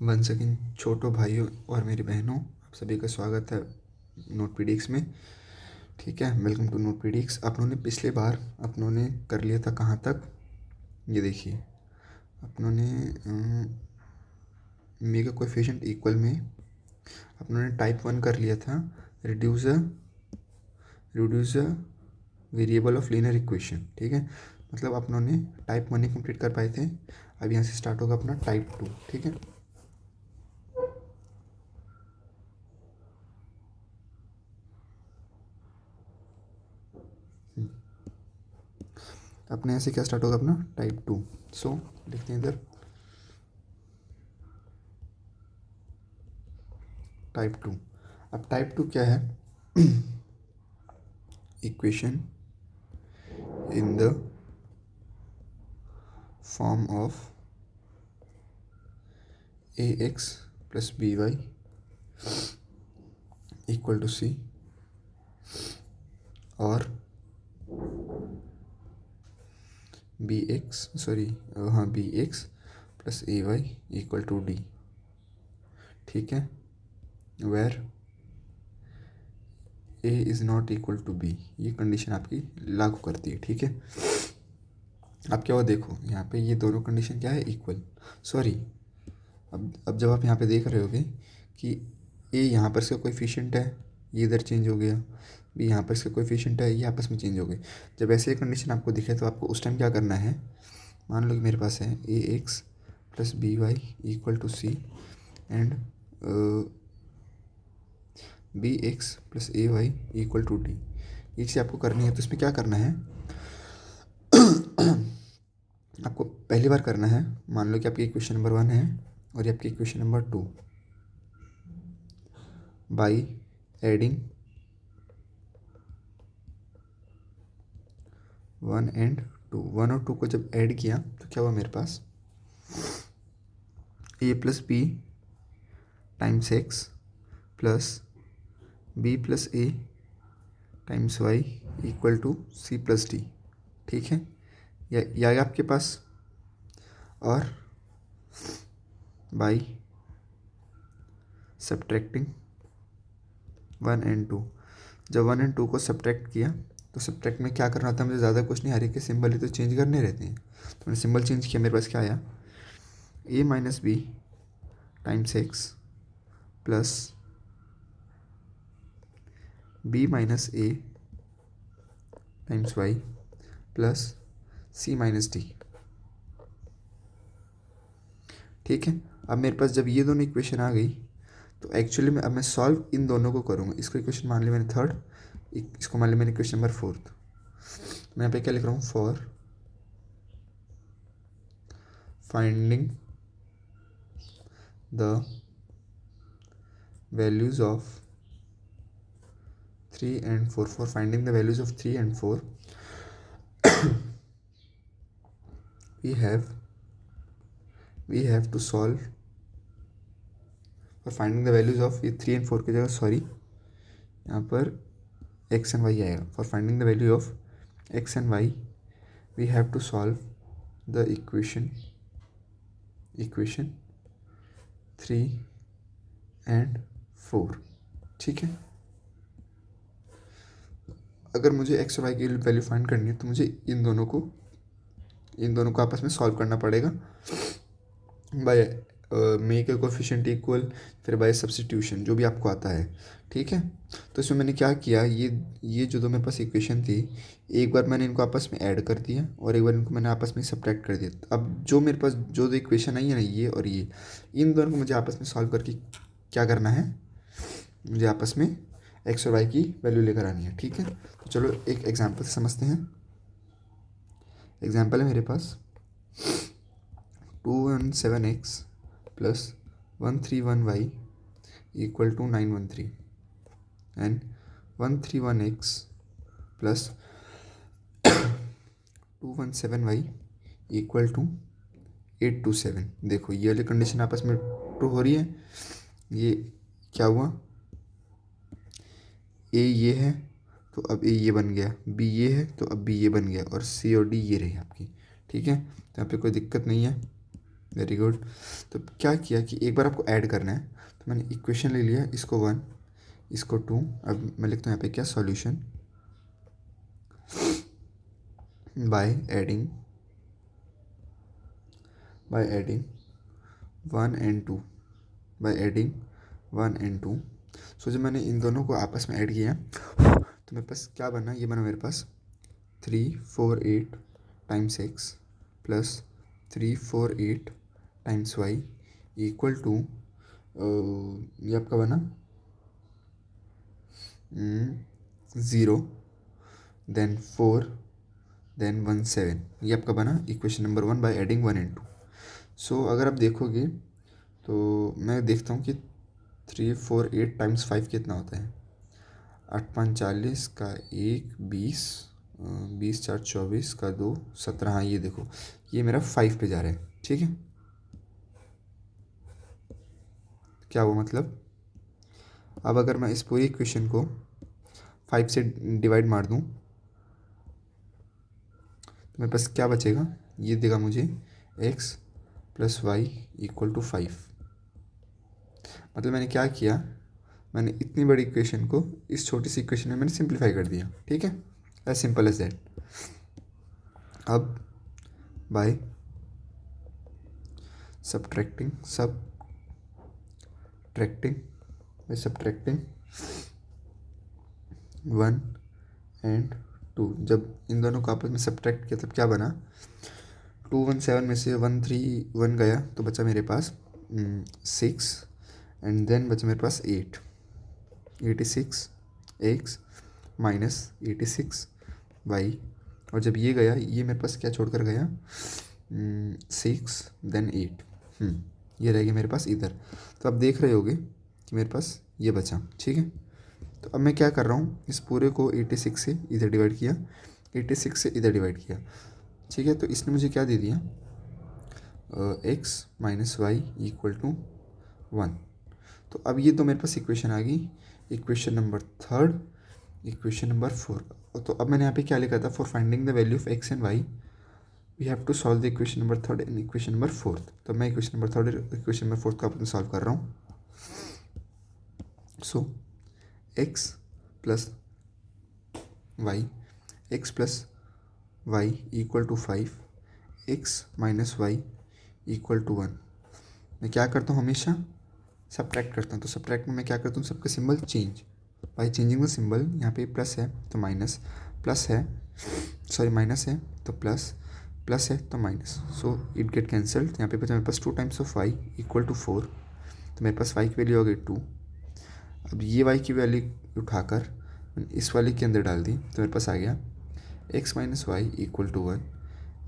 One second छोटों भाइयों और मेरी बहनों, आप सभी का स्वागत है नोट पीडिक्स में। ठीक है, वेलकम टू नोट पीडिक्स। अपनों ने पिछले बार कर लिया था कहाँ तक, ये देखिए। अपनों ने मेगा कोएफिशिएंट इक्वल में अपनों ने टाइप 1 कर लिया था, reduce a variable of linear equation. ठीक है, मतलब अपनों ने टाइप 1 ही कंप्लीट कर पाए थे। अब यहाँ से स्टार्ट होगा अपना टाइप 2। ठीक है, अपने यहाँ से क्या स्टार्ट होगा अपना टाइप 2। सो लिखते हैं इधर टाइप 2। अब टाइप 2 क्या है? Equation in the form of A X plus B Y equal to C और B X plus A Y equal to D. ठीक है, where A is not equal to B, ये कंडीशन आपकी लागू करती है। ठीक है, अब क्या हुआ देखो, यहाँ पे ये दोनों कंडीशन क्या है, इक्वल। सॉरी, अब जब आप यहाँ पे देख रहे होगे कि ए यहाँ पर इसका कोएफिशिएंट है, ये इधर चेंज हो गया, बी यहाँ पर इसका कोएफिशिएंट है, ये आपस में चेंज हो गए। जब ऐसे कंडीशन आपको दिखे तो आपको उस टाइम क्या करना है, मान लो कि मेरे पास है A X plus B Y equal to C and B X plus A Y equal to D. ये चीज़ आपको करनी है, तो इसमें क्या करना है आपको पहली बार करना है, मान लो कि आपकी इक्वेशन नंबर 1 है और ये आपकी equation number 2, by adding 1 and 2। 1 और 2 को जब ऐड किया तो क्या हुआ मेरे पास, A plus B times x plus B plus A times Y equal to C plus D. ठीक है, या आया आपके पास, और बाई सब्ट्रैक्टिंग 1 एंड 2। जब 1 एंड 2 को सब्ट्रैक्ट किया तो सब्ट्रैक्ट में क्या करना होता है, मुझे ज़्यादा कुछ नहीं, हर एक के सिंबल ही तो चेंज करने रहते हैं। तो मैंने सिंबल चेंज किया, मेरे पास क्या आया, A minus B times x plus B minus A times Y plus C minus D. ठीक है, अब मेरे पास जब ये दोनों इक्वेशन आ गई तो एक्चुअली में अब मैं सॉल्व इन दोनों को करूँगा। इसको इक्वेशन मान लिया मैंने थर्ड, इसको मान लिया मैंने इक्वेशन नंबर 4। मैं यहाँ पे क्या लिख रहा हूँ, for finding the values of 3 and 4, for finding the values of 3 and 4 we have to solve, for finding the values of ये 3 and 4 की जगह सॉरी यहाँ पर x and y आएगा। for finding the value of x and y we have to solve the equation 3 and 4। ठीक है, अगर मुझे x और y की वैल्यू फाइंड करनी है तो मुझे इन दोनों को आपस में सॉल्व करना पड़ेगा by make a coefficient equal, फिर बाय सब्स्टिट्यूशन, जो भी आपको आता है। ठीक है, तो इसमें मैंने क्या किया, ये जो दो मेरे पास इक्वेशन थी, एक बार मैंने इनको आपस में ऐड कर दिया और एक बार इनको मैंने आपस में सब्ट्रैक्ट कर दिया। अब जो मेरे पास जो दो इक्वेशन आई है ना, ये और ये, इन दोनों को मुझे आपस में सॉल्व करके क्या करना है, मुझे आपस में एक्स और वाई की वैल्यू लेकर आनी है। ठीक है, तो चलो एक एग्जाम्पल से समझते हैं। एग्जाम्पल है मेरे पास 217x plus 131y equal to 913 and 131x plus 217y equal to 827। देखो ये वाली कंडीशन आपस में ट्रू हो रही है। ये क्या हुआ, ए ये है तो अब ए ये बन गया, बी ये है तो अब बी ये बन गया, और सी और डी ये रही आपकी। ठीक है, तो यहाँ पे कोई दिक्कत नहीं है। Very good. तो क्या किया कि एक बार आपको ऐड करना है, तो मैंने इक्वेशन ले लिया, इसको 1, इसको 2। अब मैं लिखता हूँ यहाँ पे क्या, solution by adding 1 and 2, by adding 1 and 2। सो जब मैंने इन दोनों को आपस में ऐड किया तो मेरे पास क्या बना, ये बना मेरे पास 348 times x plus 348 times Y equal to, ये आपका बना 0, देन 4, देन 17। ये आपका बना equation number 1 by adding 1 and 2। सो अगर आप देखोगे तो मैं देखता हूँ कि 348 टाइम्स 5 कितना होता है, 8 5 40 का 1 20, 20 4 24 का 2 17। हाँ ये देखो, ये मेरा 5 पे जा रहा है, ठीक है। क्या वो मतलब, अब अगर मैं इस पूरी इक्वेशन को 5 से डिवाइड मार दूँ तो मेरे पास क्या बचेगा, ये देगा मुझे x plus y equal to 5। मतलब मैंने क्या किया, मैंने इतनी बड़ी इक्वेशन को इस छोटी सी इक्वेशन में मैंने सिंप्लीफाई कर दिया, ठीक है, एज सिंपल एज दैट। अब by subtracting by subtracting 1 and 2, जब इन दोनों को आपस में सब्ट्रैक्ट किया तब क्या बना, 217 में से 131 गया तो बचा मेरे पास 6, एंड देन बचा मेरे पास 86 एक्स माइनस 86 वाई। और जब ये गया, ये मेरे पास क्या छोड़कर गया, 6 देन 8, ये रह गया मेरे पास इधर। तो आप देख रहे होगे कि मेरे पास ये बचा, ठीक है। तो अब मैं क्या कर रहा हूँ, इस पूरे को 86 से इधर डिवाइड किया, 86 से इधर डिवाइड किया, ठीक है। तो इसने मुझे क्या दे दिया, x minus y equal to 1। तो अब ये तो मेरे पास इक्वेशन आ गई, इक्वेशन नंबर 3, इक्वेशन नंबर 4। तो अब मैंने यहाँ पे क्या लिखा था, for finding the value of x and y we have to solve the equation number 3 and equation number 4। तो मैं इक्वेशन नंबर 3 इक्वेशन नंबर 4 को आपने सॉल्व कर रहा हूँ। So x plus y, x plus y equal to 5, x minus y equal to 1। मैं क्या करता हूँ, हमेशा सब्ट्रैक्ट करता हूँ। तो सब्ट्रैक्ट में मैं क्या करता हूँ, सबका symbol change, by changing the symbol. यहाँ पे प्लस है तो माइनस, प्लस है सॉरी माइनस है तो प्लस, प्लस है तो minus, so it get cancelled. यहाँ पे बचा मेरे पास 2 times of Y equal to 4, तो मेरे पास वाई की वैल्यू हो गई 2। अब ये वाई की वैल्यू उठाकर मैंने इस वाली के अंदर डाल दी, तो मेरे पास आ गया x minus y equal to 1,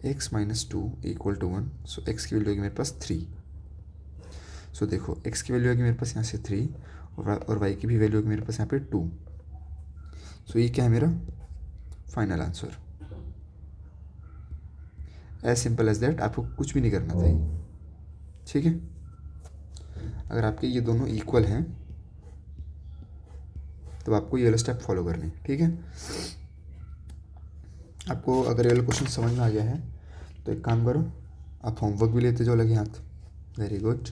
x minus 2 equal to 1। So x की वैल्यू होगी मेरे पास 3। सो देखो x की वैल्यू होगी मेरे पास यहाँ से 3, और y की भी वैल्यू होगी मेरे पास यहाँ पे 2। सो ये क्या है मेरा final answer. As simple as that, आपको कुछ भी नहीं करना चाहिए, ठीक है। अगर आपके ये दोनों इक्वल हैं तो आपको ये वाला स्टेप फॉलो करने हैं, ठीक है। आपको अगर ये वाला क्वेश्चन समझ में आ गया है तो एक काम करो, आप होमवर्क भी लेते जाओ लगे हाथ। वेरी गुड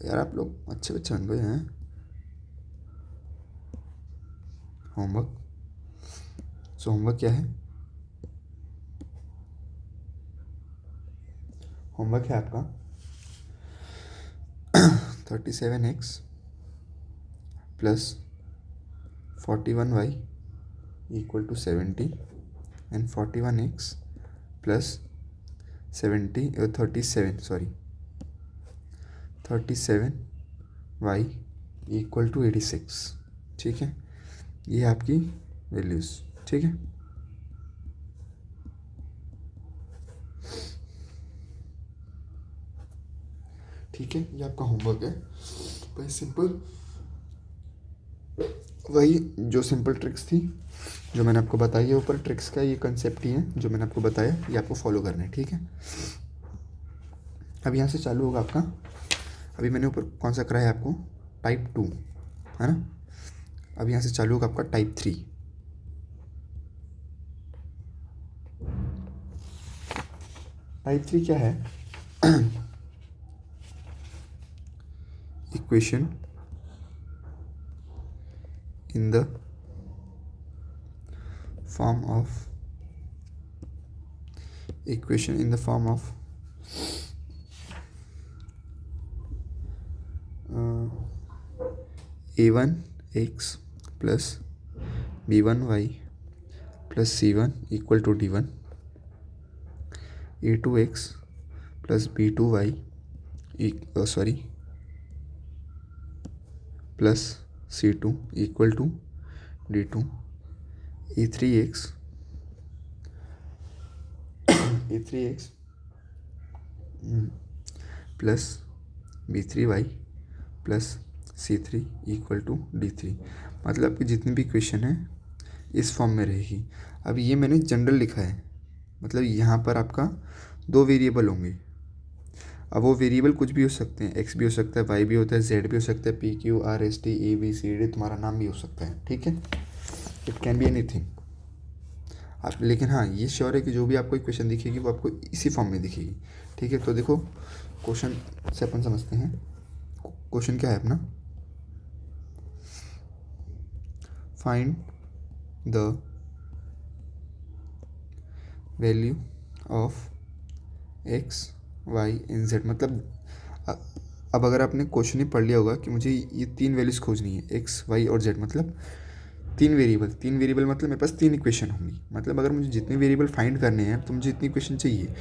यार, आप लोग अच्छे बच्चे बन गए हैं। होमवर्क, सो होमवर्क क्या है, होमवर्क है आपका 37x plus 41y equal to 70 and 41x plus 37y equal to 86, ठीक है। ये है आपकी वैल्यूज़, ठीक है। ठीक है, ये आपका होमवर्क है। वही सिंपल, वही जो सिंपल ट्रिक्स थी जो मैंने आपको बताई है, ऊपर ट्रिक्स का ये कंसेप्ट ही है जो मैंने आपको बताया, ये आपको फॉलो करना है, ठीक है। अब यहाँ से चालू होगा आपका, अभी मैंने ऊपर कौन सा कराया है आपको, टाइप 2 है ना। अब यहाँ से चालू होगा आपका टाइप 3। टाइप 3 क्या है equation in the form of a1x plus b1y plus c1 equal to d1, a2x plus b2y plus c2 equal to d2, a3x plus b3y plus c3 equal to d3। मतलब कि जितनी भी equation है इस form में रहेगी। अब ये मैंने जनरल लिखा है, मतलब यहाँ पर आपका 2 वेरिएबल होंगे। अब वो वेरिएबल कुछ भी हो सकते हैं, x भी हो सकता है, y भी होता है, z भी हो सकता है, p q r s t a b c d तुम्हारा नाम भी हो सकता है, ठीक है। इट कैन बी एनीथिंग आप, लेकिन हाँ ये श्योर है कि जो भी आपको इक्वेशन दिखेगी वो आपको इसी फॉर्म में दिखेगी, ठीक है। तो देखो क्वेश्चन से अपन समझते हैं। क्वेश्चन क्या है अपना, find the value of x y and z. मतलब अब अगर आपने क्वेश्चन ही पढ़ लिया होगा कि मुझे ये 3 वैल्यूज़ खोजनी है, एक्स वाई और जेड, मतलब 3 वेरिएबल मतलब मेरे पास 3 इक्वेशन होंगी। मतलब अगर मुझे जितने वेरिएबल फाइंड करने हैं तो मुझे इतनी इक्वेशन चाहिए।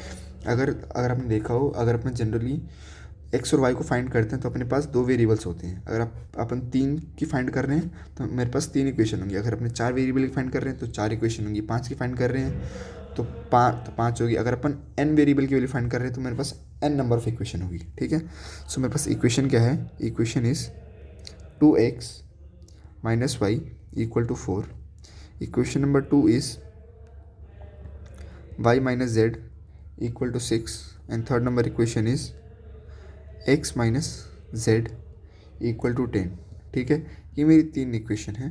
अगर आपने देखा हो, अगर अपन जनरली एक्स और वाई को फाइंड करते हैं तो अपने पास 2 वेरिएबल्स होते हैं। अगर अपन 3 की फाइंड कर रहे हैं तो मेरे पास 3 इक्वेशन होंगी। अगर अपने 4 वेरिएबल की फाइंड कर रहे हैं तो 4 इक्वेशन होंगी। 5 की फाइंड कर रहे हैं तो 5 होगी। अगर अपन n वेरिएबल की वैल्यू फाइंड कर रहे हैं तो मेरे पास n नंबर ऑफ इक्वेशन होगी, ठीक है। सो मेरे पास इक्वेशन क्या है, equation is 2x minus y equal to 4. Equation number 2 is y minus z equal to 6, and third number equation is x minus z equal to 10, ठीक है। ये मेरी 3 इक्वेशन है।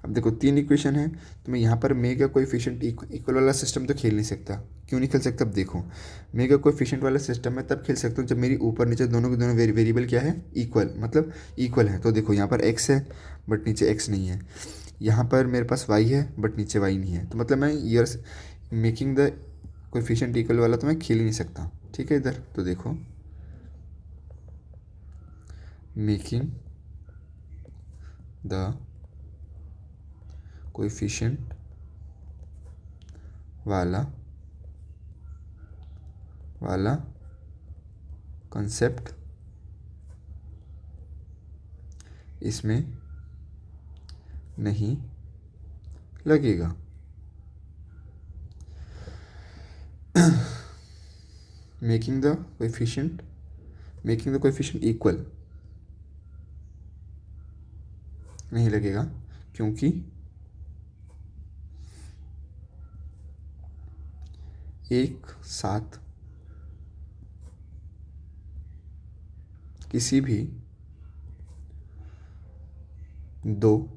अब देखो 3 इक्वेशन है तो मैं यहाँ पर मेगा कोएफिशिएंट इक्वल वाला सिस्टम तो खेल नहीं सकता। क्यों नहीं खेल सकता, अब देखो मेगा कोएफिशिएंट वाला सिस्टम मैं तब खेल सकता हूँ जब मेरी ऊपर नीचे दोनों के दोनों वेरिएबल क्या है, इक्वल, मतलब इक्वल है। तो देखो यहाँ पर x है बट नीचे x नहीं है, यहाँ पर मेरे पास y है बट नीचे y नहीं है। तो मतलब मैं years making the coefficient equal वाला तो मैं खेल ही नहीं सकता, ठीक है। इधर तो देखो मेकिंग द कोएफिशिएंट वाला कंसेप्ट इसमें नहीं लगेगा। मेकिंग द कोएफिशिएंट इक्वल नहीं लगेगा क्योंकि एक साथ किसी भी 2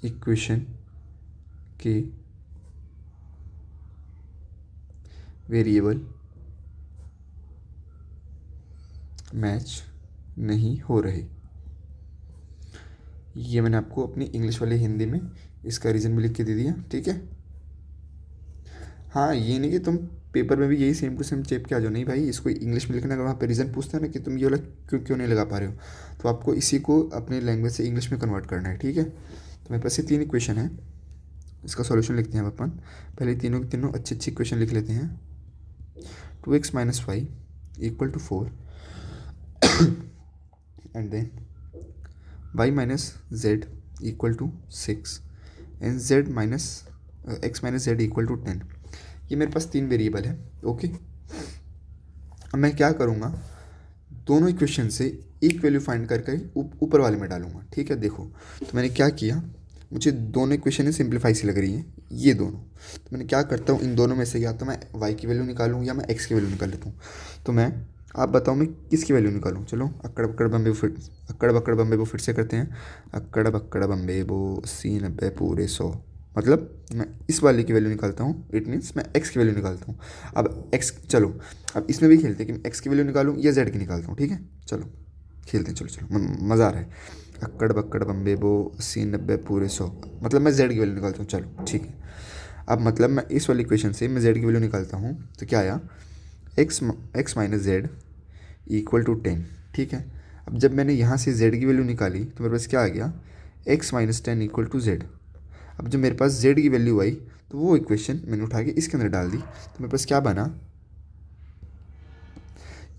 इक्वेशन के वेरिएबल मैच नहीं हो रहे। ये मैंने आपको अपनी इंग्लिश वाली हिंदी में इसका रीज़न भी लिख के दे दिया, ठीक है। हाँ ये नहीं कि तुम पेपर में भी यही सेम टू सेम चेप के आ जाओ, नहीं भाई, इसको इंग्लिश में लिखना। अगर वहाँ पे रीज़न पूछता है ना कि तुम ये वाला क्यों नहीं लगा पा रहे हो, तो आपको इसी को अपने लैंग्वेज से इंग्लिश में कन्वर्ट करना है, ठीक है। तो मेरे पास ये 3 इक्वेशन है, इसका सॉल्यूशन लिखते हैं अपन। पहले तीनों के तीनों अच्छी इक्वेशन लिख लेते हैं। 2x minus y equal to 4 and then y minus z equal to 6 and x minus z equal to 10। ये मेरे पास 3 वेरिएबल है, ओके। अब मैं क्या करूँगा, दोनों इक्वेशन से एक वैल्यू फाइंड करके ऊपर वाले में डालूंगा, ठीक है। देखो तो मैंने क्या किया, मुझे दोनों इक्वेशन सिंप्लीफाई सी लग रही हैं ये दोनों, तो मैंने क्या करता हूँ, इन दोनों में से या तो मैं y की वैल्यू निकालूँ या मैं x की वैल्यू निकाल लेता हूँ। तो मैं, आप बताओ मैं किसकी वैल्यू निकालूँ। चलो अक्कड़ बक्कड़ बम्बे बो फिर से करते हैं। अक्कड़ बक्कड़ बम्बे बो 80 90 पूरे 100, मतलब मैं इस वाले की वैल्यू निकालता हूँ, इट मीन्स मैं एक्स की वैल्यू निकालता हूँ। अब एक्स, चलो अब इसमें भी खेलते हैं कि मैं एक्स की वैल्यू निकालूँ या जेड की निकालता हूँ, ठीक है चलो खेलते हैं, चलो चलो मज़ा आ रहा है। अक्कड़ बक्कड़ बम्बे बो 80 90 पूरे 100, मतलब मैं जेड की वैल्यू निकालता हूँ, चलो ठीक है। अब मतलब मैं इस वाली इक्वेशन से मैं जेड की वैल्यू निकालता हूँ, तो क्या आया, x minus z equal to 10, ठीक है। अब जब मैंने यहाँ से जेड की वैल्यू निकाली तो मेरे पास क्या आ गया, x-10 इक्वल टू जेड। अब जब मेरे पास जेड की वैल्यू आई तो वो इक्वेशन मैंने उठा के इसके अंदर डाल दी, तो मेरे पास क्या बना,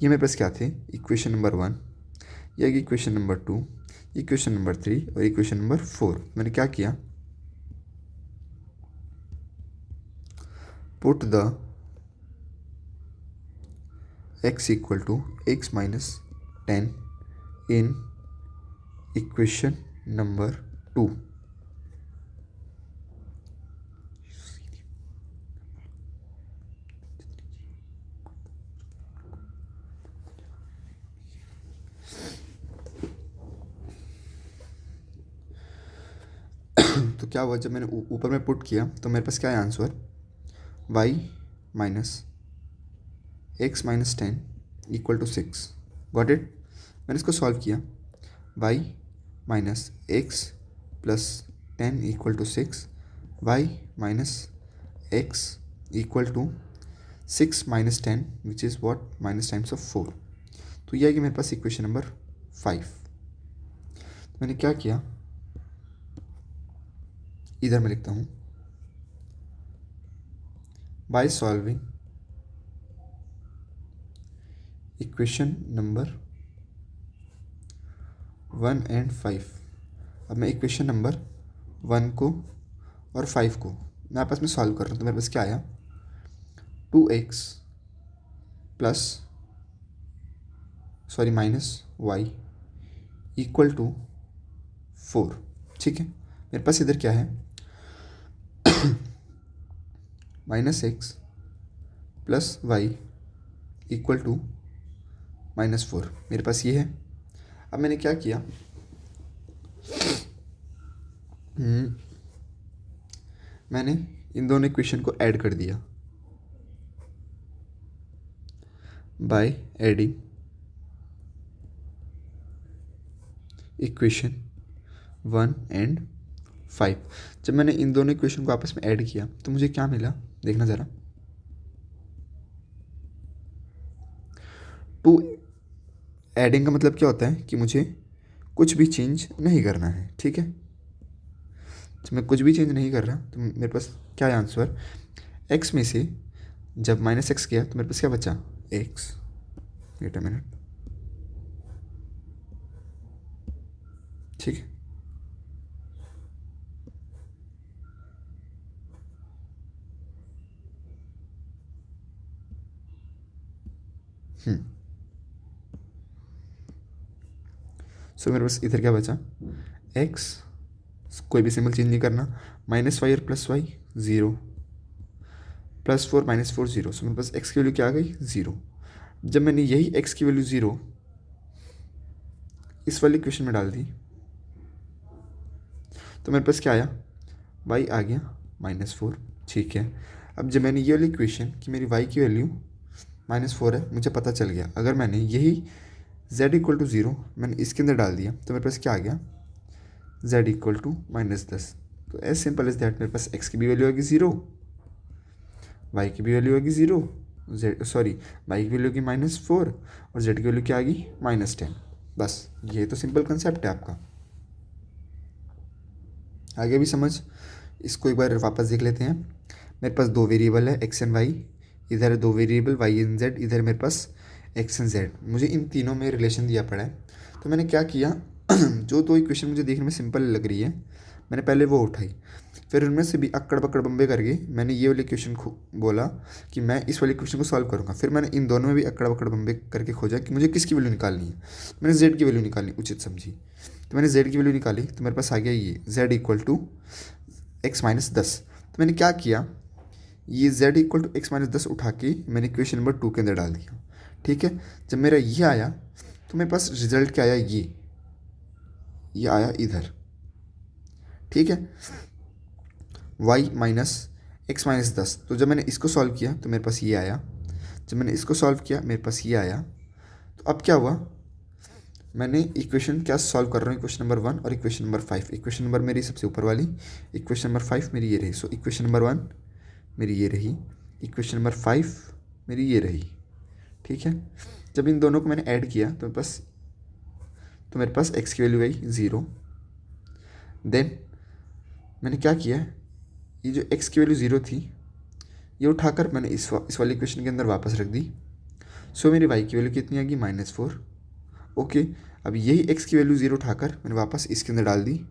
ये मेरे पास क्या थे, इक्वेशन नंबर 1, ये इक्वेशन नंबर 2, इक्वेशन नंबर 3 और इक्वेशन नंबर 4। मैंने क्या किया, put the x equal to x-10 in equation number 2। तो क्या हुआ, जब मैंने ऊपर में पुट किया तो मेरे पास क्या है answer, y -x-10 equal to 6। Got it. मैंने इसको सॉल्व किया, y -x + 10 equal to 6, y -x equal to 6 - 10 which is what minus times of 4। तो यह है कि मेरे पास इक्वेशन नंबर 5। तो मैंने क्या किया, इधर मैं लिखता हूँ, by solving equation number 1 and 5। अब मैं इक्वेशन नंबर 1 को और 5 को मैं आपस में सॉल्व कर रहा हूँ, तो मेरे पास क्या आया, 2x plus sorry -y equal to 4, ठीक है। मेरे पास इधर क्या है, -x plus y equal to -4, मेरे पास ये है। अब मैंने क्या किया, मैंने इन दोनों इक्वेशन को ऐड कर दिया बाय एडिंग इक्वेशन 1 एंड 5। जब मैंने इन दोनों इक्वेशन को आपस में ऐड किया तो मुझे क्या मिला, देखना ज़रा, 2 एडिंग का मतलब क्या होता है कि मुझे कुछ भी चेंज नहीं करना है, ठीक है। तो मैं कुछ भी चेंज नहीं कर रहा, तो मेरे पास क्या है आंसर, एक्स में से जब -x किया तो मेरे पास क्या बचा, एक्स, वेट अ मिनट, ठीक है। सो मेरे पास इधर क्या बचा, एक्स, कोई भी सिंबल चेंज नहीं करना, -5 और +y 0, +4 -4 0। सो मेरे पास एक्स की वैल्यू क्या आ गई, 0। जब मैंने यही एक्स की वैल्यू 0 इस वाली इक्वेशन में डाल दी तो मेरे पास क्या आया, y आ गया -4, ठीक है। अब जब मैंने ये वाली इक्वेशन कि मेरी y की वैल्यू -4 है, मुझे पता चल गया, अगर मैंने यही z इक्वल टू 0 मैंने इसके अंदर डाल दिया तो मेरे पास क्या आ गया, z इक्वल टू -10। तो एज सिंपल एज दैट, मेरे पास x की भी वैल्यू होगी 0, y की भी वैल्यू होगी 0, y की वैल्यू होगी -4 और z की वैल्यू क्या आ गई, -10। बस ये तो सिंपल कंसेप्ट है आपका, आगे भी समझ। इसको एक बार वापस देख लेते हैं। मेरे पास दो वेरिएबल है एक्स एंड वाई, इधर दो वेरिएबल वाई एंड जेड, इधर मेरे पास एक्स एंड जेड। मुझे इन तीनों में रिलेशन दिया पड़ा है, तो मैंने क्या किया जो दो इक्वेशन मुझे देखने में सिंपल लग रही है मैंने पहले वो उठाई, फिर उनमें से भी अक्कड़ बक्कड़ बम्बे करके मैंने ये वाली इक्वेशन को बोला कि मैं इस वाली इक्वेशन को सॉल्व करूँगा। फिर मैंने इन दोनों में भी अक्कड़ बक्कड़ बम्बे करके खोजा कि मुझे किसकी वैल्यू निकालनी है। मैंने जेड की वैल्यू निकालनी उचित समझी, तो मैंने जेड की वैल्यू निकाली तो मेरे पास आ गया ये जेड इक्वल टू x-10। तो मैंने क्या किया, ये z इक्वल टू x-10 उठा के मैंने इक्वेशन नंबर 2 के अंदर डाल दिया, ठीक है। जब मेरा ये आया तो मेरे पास रिजल्ट क्या आया, ये आया इधर, ठीक है। Y minus x minus 10। तो जब मैंने इसको सॉल्व किया तो मेरे पास ये आया, जब मैंने इसको सॉल्व किया मेरे पास ये आया। तो अब क्या हुआ, मैंने इक्वेशन क्या सॉल्व कर रहा हूँ, इक्वेशन नंबर 1 और इक्वेशन नंबर 5। इक्वेशन नंबर मेरी सबसे ऊपर वाली, इक्वेशन नंबर 5 मेरी ये रही। सो इक्वेशन नंबर 1 मेरी ये रही, इक्वेशन नंबर 5 मेरी ये रही। ठीक है, जब इन दोनों को मैंने ऐड किया तो मेरे पास एक्स की वैल्यू आई 0। देन मैंने क्या किया, ये जो एक्स की वैल्यू 0 थी ये उठाकर मैंने इस वाली इक्वेशन के अंदर वापस रख दी। सो मेरी वाई की वैल्यू कितनी आ गई, -4। ओके, अब यही एक्स की वैल्यू 0 उठाकर मैंने वापस इसके अंदर डाल दी।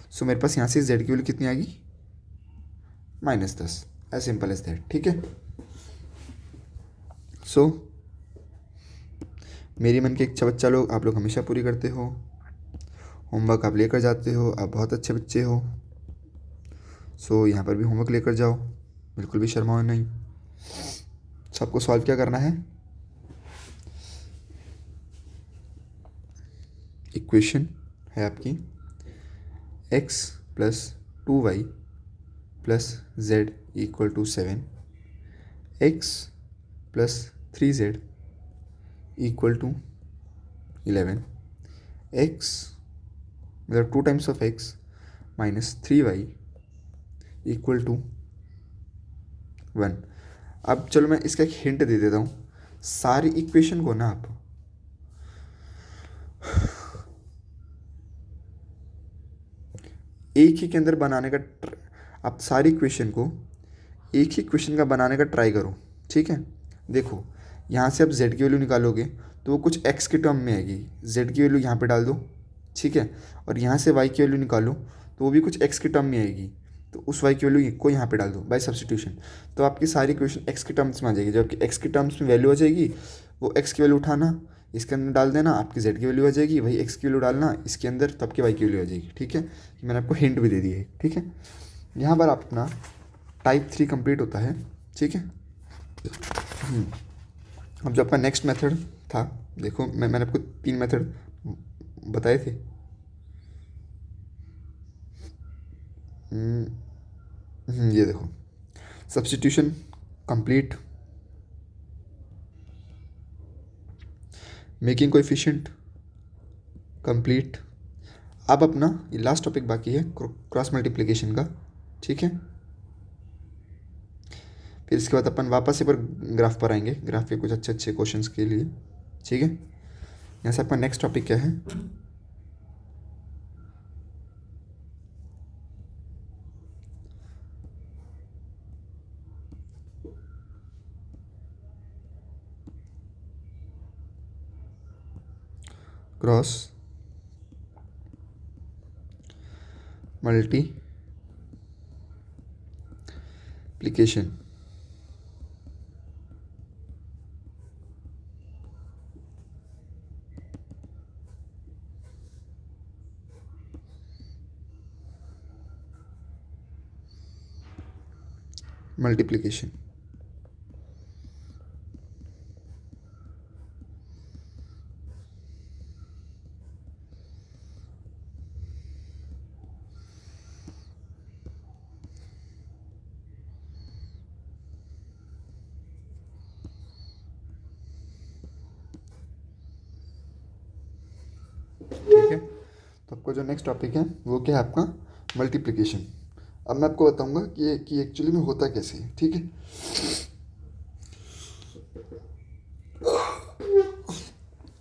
सो मेरे पास यहाँ से जेड की वैल्यू कितनी आ गई, -10। As simple as that. ठीक है, सो मेरी मन की इच्छा बच्चा लोग, आप लोग हमेशा पूरी करते हो, होमवर्क आप लेकर जाते हो, आप बहुत अच्छे बच्चे हो। सो यहाँ पर भी होमवर्क लेकर जाओ, बिल्कुल भी शर्माओ नहीं। सबको सॉल्व क्या करना है, इक्वेशन है आपकी x plus 2y plus z equal to 7, x plus 3z equal to 11, x मतलब 2 times of x minus 3y equal to 1। अब चलो मैं इसका एक हिंट दे देता हूँ। सारी इक्वेशन को ना आप एक ही के अंदर बनाने का आप सारी इक्वेशन को एक ही क्वेश्चन का बनाने का ट्राई करो। ठीक है, देखो यहाँ से आप z की वैल्यू निकालोगे तो वो कुछ x के टर्म में आएगी, z की वैल्यू यहाँ पे डाल दो। ठीक है, और यहाँ से y की वैल्यू निकालो तो वो भी कुछ x के टर्म में आएगी, तो उस y की वैल्यू को यहाँ पे डाल दो बाय सब्सटीट्यूशन। तो आपकी सारी इक्वेशन x के टर्म्स में आ जाएगी। जब आपकी x के टर्म्स में वैल्यू आ जाएगी, वो x की वैल्यू उठाना इसके अंदर डाल देना, आपकी z की वैल्यू आ जाएगी, वही x की वैल्यू डालना इसके अंदर, तो आपकी y की वैल्यू आ जाएगी। ठीक है, मैंने आपको हिंट भी दे दी है। ठीक है, यहाँ पर आप अपना टाइप 3 कंप्लीट होता है। ठीक है, अब जो आपका नेक्स्ट मेथड था, देखो मैंने आपको 3 मेथड बताए थे। ये देखो, substitution complete, making coefficient complete. अब अपना ये लास्ट टॉपिक बाकी है क्रॉस मल्टीप्लिकेशन का। ठीक है, फिर इसके बाद अपन वापस से पर ग्राफ पर आएंगे, ग्राफ के कुछ अच्छे अच्छे क्वेश्चंस के लिए। ठीक है, यहाँ से आपका नेक्स्ट टॉपिक क्या है, क्रॉस मल्टीप्लिकेशन। मल्टीप्लिकेशन ठीक है, तो आपको जो नेक्स्ट टॉपिक है वो क्या है, आपका मल्टीप्लिकेशन। अब मैं आपको बताऊंगा कि एक्चुअली में होता कैसे है। ठीक है,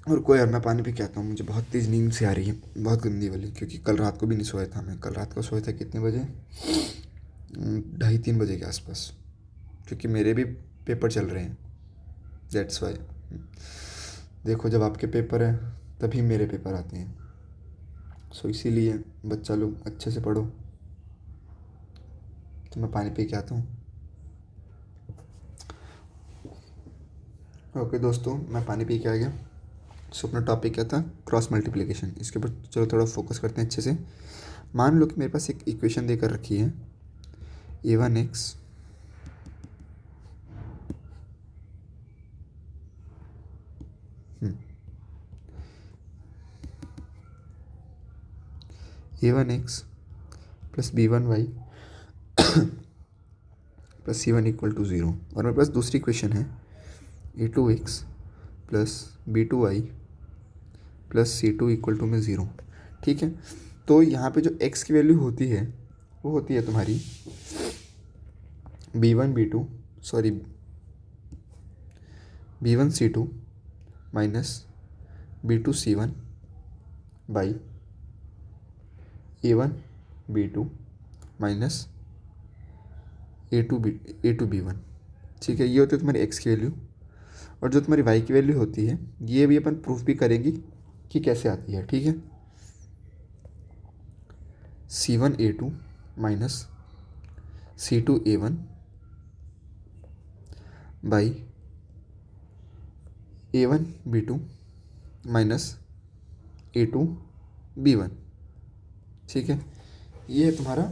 और कोई यार मैं पानी पी के आता हूँ, मुझे बहुत तेज़ नींद से आ रही है, बहुत गंदी वाली, क्योंकि कल रात को भी नहीं सोया था मैं। कल रात को सोया था कितने बजे, 2:30-3 बजे के आसपास, क्योंकि मेरे भी पेपर चल रहे हैं, दैट्स वाई। देखो जब आपके पेपर हैं तभी मेरे पेपर आते हैं, सो इसीलिए बच्चा लोग अच्छे से पढ़ो। तो मैं पानी पी के आता हूँ। ओके दोस्तों, मैं पानी पी के आ गया। सो अपना टॉपिक क्या था, क्रॉस मल्टीप्लिकेशन। इसके ऊपर चलो थोड़ा फोकस करते हैं अच्छे से। मान लो कि मेरे पास एक इक्वेशन देकर रखी है, a1x a1x plus b1y plus C1 equal to 0। और मेरे पास दूसरी इक्वेशन है A2x plus B2y plus C2 equal to में 0। ठीक है, तो यहाँ पे जो x की वैल्यू होती है वो होती है तुम्हारी B1 C2 minus B2 C1 by A1 B2 minus A2 B1। ठीक है, ये होती है तुम्हारी x की वैल्यू। और जो तुम्हारी y की वैल्यू होती है ये भी अपन प्रूफ भी करेंगे कि कैसे आती है। ठीक है, C1 A2 minus C2 A1 by A1 B2 minus A2 B1। ठीक है, ये है तुम्हारा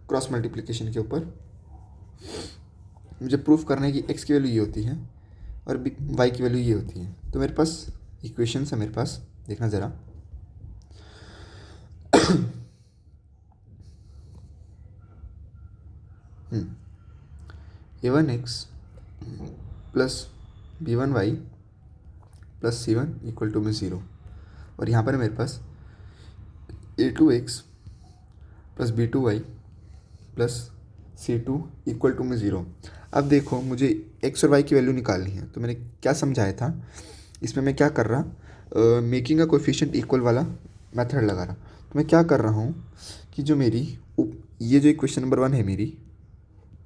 क्रॉस मल्टीप्लिकेशन के ऊपर मुझे प्रूफ करना है कि x की वैल्यू ये होती है और y की वैल्यू ये होती है। तो मेरे पास इक्वेशंस है, मेरे पास देखना ज़रा। A1x plus B1y plus C1 equal to में 0। और यहाँ पर है मेरे पास A2x plus B2y plus C2 equal to में 0। अब देखो मुझे x और y की वैल्यू निकालनी है, तो मैंने क्या समझाया था इसमें, मैं क्या कर रहा मेकिंग अ कोएफिशिएंट इक्वल वाला मेथड लगा रहा। तो मैं क्या कर रहा हूँ कि जो मेरी ये जो इक्वेशन नंबर 1 है मेरी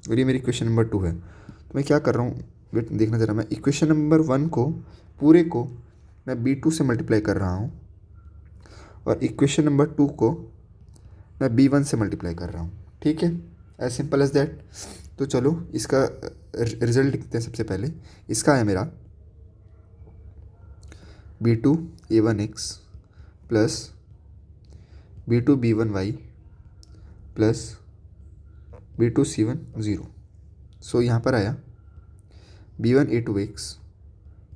और ये मेरी इक्वेशन नंबर 2 है, तो मैं क्या कर रहा हूँ वेट देखना ज़रा। मैं इक्वेशन नंबर 1 को पूरे को मैं B2 से मल्टीप्लाई कर रहा हूँ और इक्वेशन नंबर 2 को मैं B1 से मल्टीप्लाई कर रहा हूँ। ठीक है, एज सिंपल एज दैट। तो चलो इसका रिजल्ट लिखते हैं। सबसे पहले इसका है मेरा B2 A1x plus B2 B1y plus B2 C1 0। सो यहाँ पर आया B1 A2x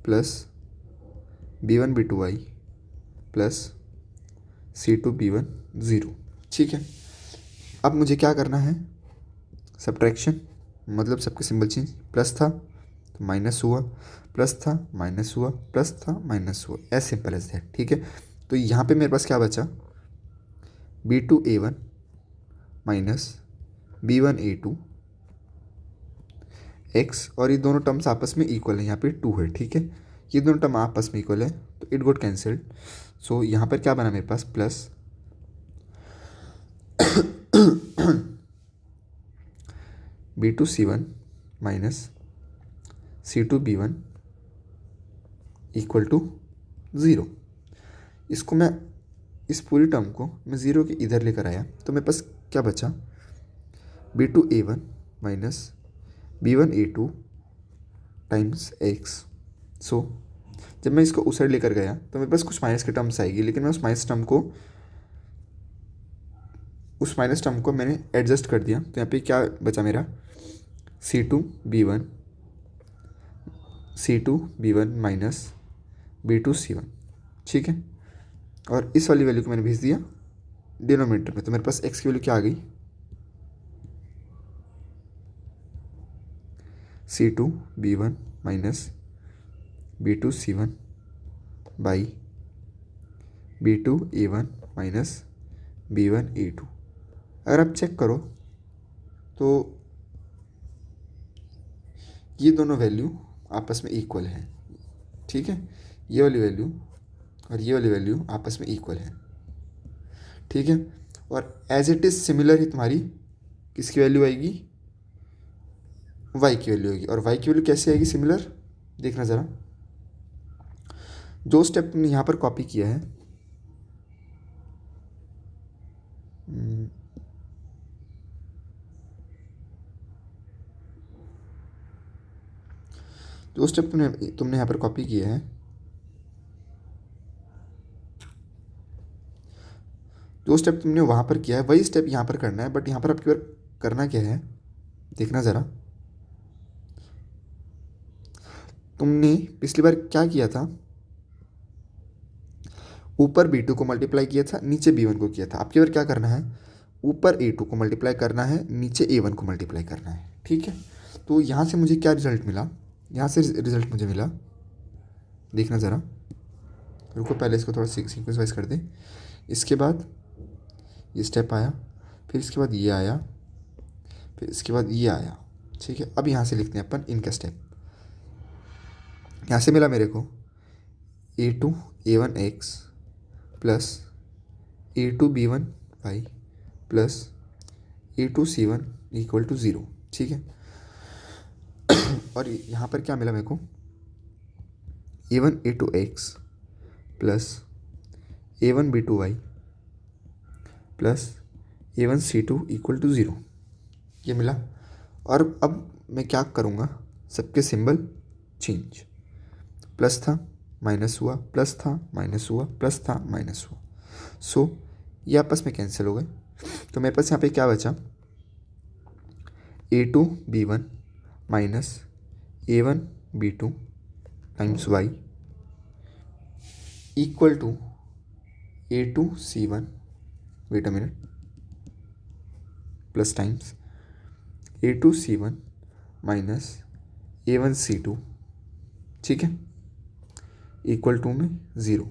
plus B1 B2y plus C2 B1 0। ठीक है, अब मुझे क्या करना है, सब्ट्रैक्शन, मतलब सबके सिंबल चेंज। प्लस था तो माइनस हुआ, प्लस था माइनस हुआ, प्लस था माइनस हुआ, एज सिंपल एज दैट। ठीक है, तो यहाँ पे मेरे पास क्या बचा, B2 A1 minus B1 A2 x, और ये दोनों टर्म्स आपस में इक्वल है, यहाँ पे 2 है। ठीक है, ये दोनों टर्म आपस में इक्वल है तो इट गोट कैंसल्ड। सो यहाँ पर क्या बना मेरे पास, plus B2 C1 minus C2 B1 equal to 0। इसको मैं इस पूरी टर्म को मैं 0 के इधर लेकर आया तो मेरे पास क्या बचा, B2 A1 minus B1 A2 times x। सो जब मैं इसको उस साइड लेकर गया तो मेरे पास कुछ माइनस के टर्म्स आएगी, लेकिन मैं उस माइनस टर्म को मैंने एडजस्ट कर दिया। तो यहाँ पे क्या बचा मेरा, C2 B1 minus B2 C1। ठीक है, और इस वाली वैल्यू को मैंने भेज दिया डिनोमिनेटर में, तो मेरे पास x की वैल्यू क्या आ गई, C2 B1 minus B2 C1 by B2 A1 minus B1 A2। अगर आप चेक करो तो ये दोनों वैल्यू आपस में इक्वल है। ठीक है, ये वाली वैल्यू और ये वाली वैल्यू आपस में इक्वल है। ठीक है, और एज इट इज़ सिमिलर ही तुम्हारी किसकी वैल्यू आएगी, y की वैल्यू आएगी। और y की वैल्यू कैसे आएगी सिमिलर, देखना ज़रा। जो स्टेप तुमने यहाँ पर कॉपी किया है, जो स्टेप तुमने यहाँ पर कॉपी किया है, जो स्टेप तुमने वहाँ पर किया है वही स्टेप यहाँ पर करना है। बट यहाँ पर आपकी बार करना क्या है, देखना ज़रा। तुमने पिछली बार क्या किया था, ऊपर B2 को मल्टीप्लाई किया था, नीचे B1 को किया था। आपकी बार क्या करना है, ऊपर A2 को मल्टीप्लाई करना है, नीचे A1 को मल्टीप्लाई करना है, ठीक है। तो यहाँ से मुझे क्या रिजल्ट मिला, यहाँ से रिजल्ट मुझे मिला, देखना ज़रा, रुको पहले इसको थोड़ा सीक्वेंस वाइज कर दें। इसके बाद ये स्टेप आया, फिर इसके बाद ये आया, फिर इसके बाद ये आया, ठीक है। अब यहाँ से लिखते हैं अपन इनका स्टेप। यहाँ से मिला मेरे को A2 A1x plus A2 B1y plus A2 C1 equal to 0, ठीक है। और यहाँ पर क्या मिला मेरे को, A1 A2x plus A1 B2y plus A1 C2 equal to 0, ये मिला। और अब मैं क्या करूँगा, सबके सिंबल चेंज, प्लस था माइनस हुआ, प्लस था माइनस हुआ, प्लस था माइनस हुआ। सो ये आपस में कैंसिल हो गए। तो मेरे पास यहाँ पे क्या बचा, A2 B1 minus A1 B2 times y equal to A2 C1, wait a minute, plus times A2 C1 minus A1 C2, ठीक है, इक्वल टू में 0।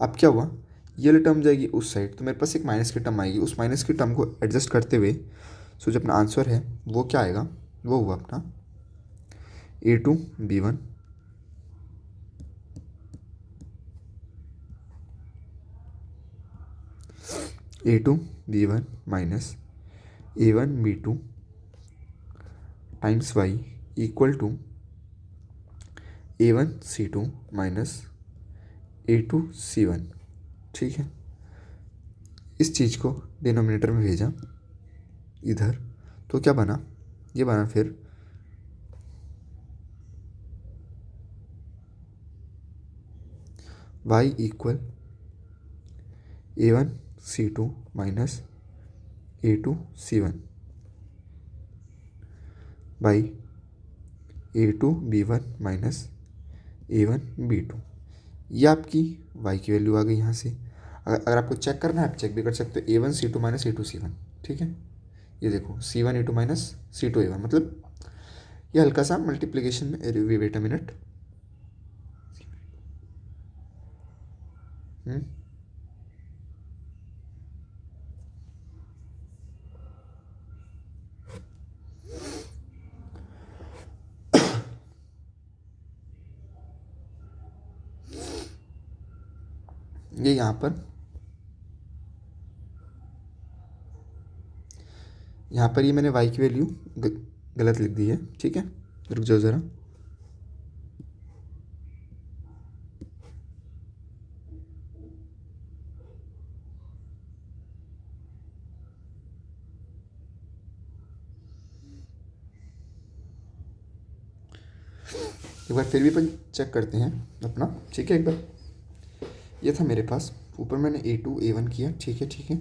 अब क्या हुआ, ये वाली टर्म जाएगी उस साइड, तो मेरे पास एक माइनस की टर्म आएगी, उस माइनस की टर्म को एडजस्ट करते हुए सो जो अपना आंसर है वो क्या आएगा, वो हुआ अपना A2 B1 A2 B1 minus A1 B2 times y equal to A1 C2 minus A2 C1, ठीक है। इस चीज़ को डिनोमिनेटर में भेजा इधर, तो क्या बना, ये बना फिर y equal A1 C2 minus A2 C1 by A2 B1 minus A1 B2। ये आपकी y की वैल्यू आ गई यहाँ से। अगर आपको चेक करना है आप चेक भी कर सकते हो, A1 C2 minus A2 C1, ठीक है। ये देखो C1 A2 minus C2 A1, मतलब ये हल्का सा मल्टीप्लिकेशन में, वेट अ मिनट, ये यहाँ पर ये मैंने y की वैल्यू गलत लिख दी है, ठीक है। रुक जाओ ज़रा, एक बार फिर भी अपन चेक करते हैं अपना, ठीक है। एक बार ये था मेरे पास, ऊपर मैंने A2 A1 किया, ठीक है, ठीक है,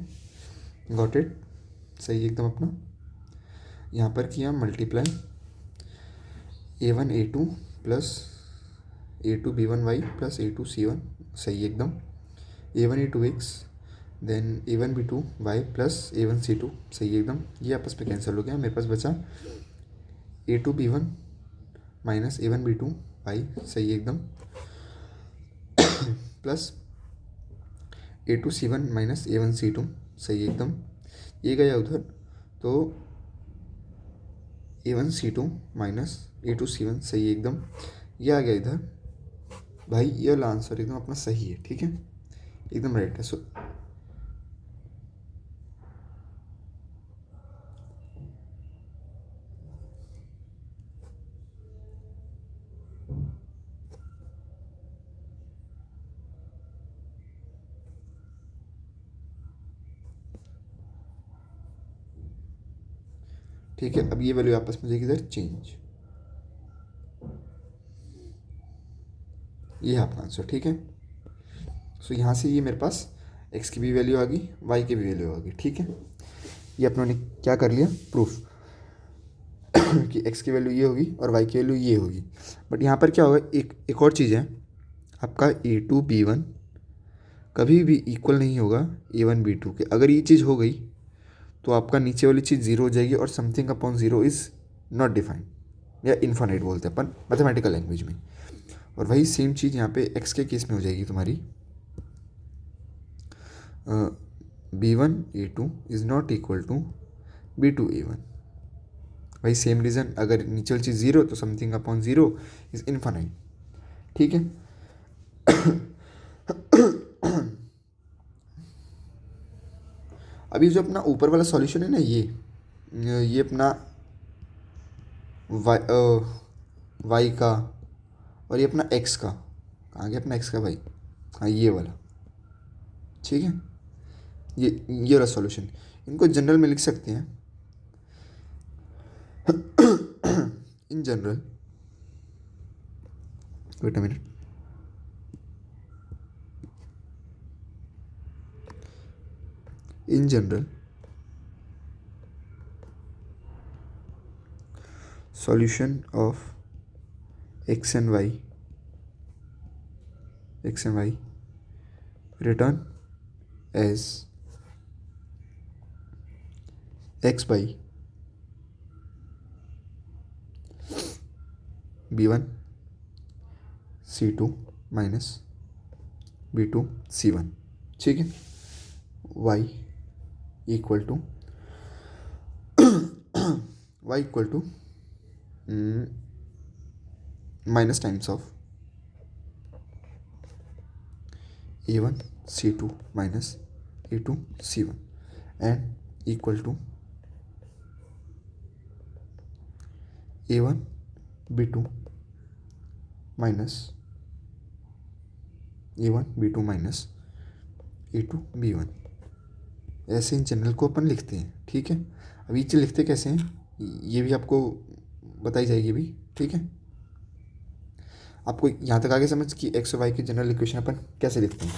गॉट इट, सही एकदम। अपना यहाँ पर किया multiply A1 A2 plus A2 B1y plus A2 C1, सही एकदम, A1 A2x then A1 B2y plus A1 C2, सही एकदम। ये आपस में कैंसिल हो गया, मेरे पास बचा A2 B1 minus A1 B2y, सही एकदम, plus A2 C1 minus A1 C2, सही एकदम। ये गया उधर, तो A1 C2 minus A2 C1, सही एकदम। ये आ गया इधर, भाई ये वाला आंसर एकदम अपना सही है, ठीक है, एकदम राइट है। सो ठीक है, अब ये वैल्यू आपस में जाएगी इधर चेंज, ये है आपका आंसर, ठीक है। सो यहाँ से ये मेरे पास x की भी वैल्यू आ गई, y की भी वैल्यू आ गई, ठीक है। ये अपनों ने क्या कर लिया, प्रूफ कि x की वैल्यू ये होगी और y की वैल्यू ये होगी। बट यहाँ पर क्या होगा, एक और चीज़ है, आपका A2 B1 कभी भी इक्वल नहीं होगा A1 B2 के। अगर ये चीज़ हो गई तो आपका नीचे वाली चीज़ जीरो हो जाएगी और something upon zero is not defined या इन्फाइनाइट बोलते हैं अपन मैथमेटिकल लैंग्वेज में। और वही सेम चीज़ यहाँ पे एक्स के केस में हो जाएगी तुम्हारी b1 a2 is not equal to b2 a1। वही सेम रीज़न, अगर नीचे वाली चीज़ जीरो तो something upon zero is infinite. ठीक है। अभी जो अपना ऊपर वाला सॉल्यूशन है ना, ये अपना वाई का और ये अपना एक्स का, कहाँ गया अपना एक्स का भाई, हाँ ये वाला। ठीक है, ये वाला सॉल्यूशन, इनको जनरल में लिख सकते हैं in general, wait a minute, in general solution of x and y written as x by b1 c2 minus b2 c1। ठीक है, y equal to minus times of a1 c2 minus a2 c1 and equal to a1 b2 minus a1 b2 minus a2 b1। ऐसे in general को अपन लिखते हैं। ठीक है, अब ये चीज़ लिखते कैसे हैं ये भी आपको बताई जाएगी अभी। ठीक है, आपको यहाँ तक आगे समझ कि एक्स और वाई की जनरल इक्वेशन अपन कैसे लिखते हैं।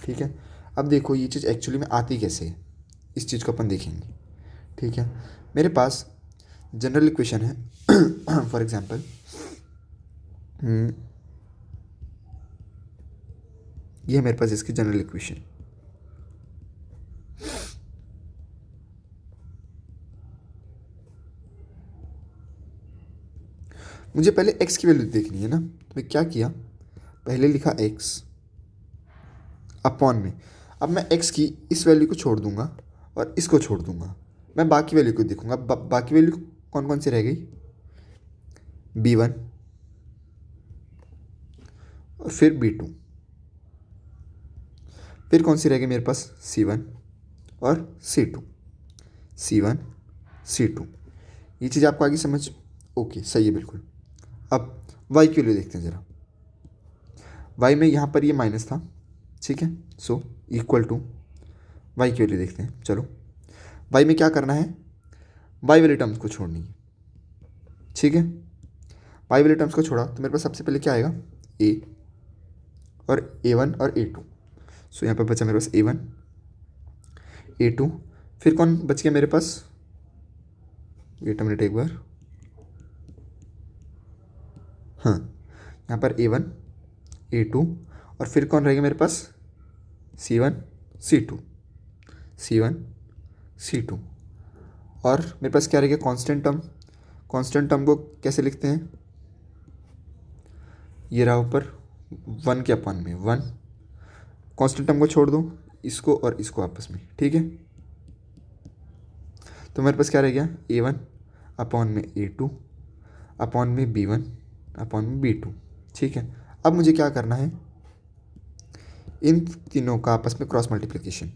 ठीक है, अब देखो ये चीज़ एक्चुअली में आती कैसे है, इस चीज़ को अपन देखेंगे। ठीक है, मेरे पास जनरल इक्वेशन है फॉर एग्जांपल ये है मेरे पास इसकी जनरल इक्वेशन। मुझे पहले x की वैल्यू देखनी है ना, तो मैं क्या किया, पहले लिखा x अपॉन में। अब मैं x की इस वैल्यू को छोड़ दूंगा और इसको छोड़ दूंगा, मैं बाकी वैल्यू को देखूंगा। बाकी वैल्यू कौन कौन सी रह गई, b1 और फिर b2, फिर कौन सी रह गई मेरे पास, c1 और c2, c1 c2। ये चीज़ आपको आगे समझ, ओके सही है बिल्कुल। अब y की वैल्यू देखते हैं ज़रा, y में यहाँ पर ये माइनस था। ठीक है, सो इक्वल टू y की वैल्यू देखते हैं। चलो y में क्या करना है, y वाले टर्म्स को छोड़नी है। ठीक है, y वाले टर्म्स को छोड़ा तो मेरे पास सबसे पहले क्या आएगा, a और a1 और a2। सो यहाँ पर बचा मेरे पास a1 a2, फिर कौन बच गया मेरे पास, वेट अ मिनट एक बार, हाँ यहाँ पर a1 a2 और फिर कौन रहेगा मेरे पास, c1 c2 c1 c2। और मेरे पास क्या रहेगा, कांस्टेंट टर्म। कांस्टेंट टर्म को कैसे लिखते हैं, ये रहा ऊपर 1 के अपॉन में 1, कांस्टेंट टर्म को छोड़ दो, इसको और इसको आपस में। ठीक है, तो मेरे पास क्या रह गया, a1 अपॉन में a2 अपॉन में b1 अपॉन में b2। ठीक है, अब मुझे क्या करना है, इन तीनों का आपस में क्रॉस मल्टीप्लिकेशन।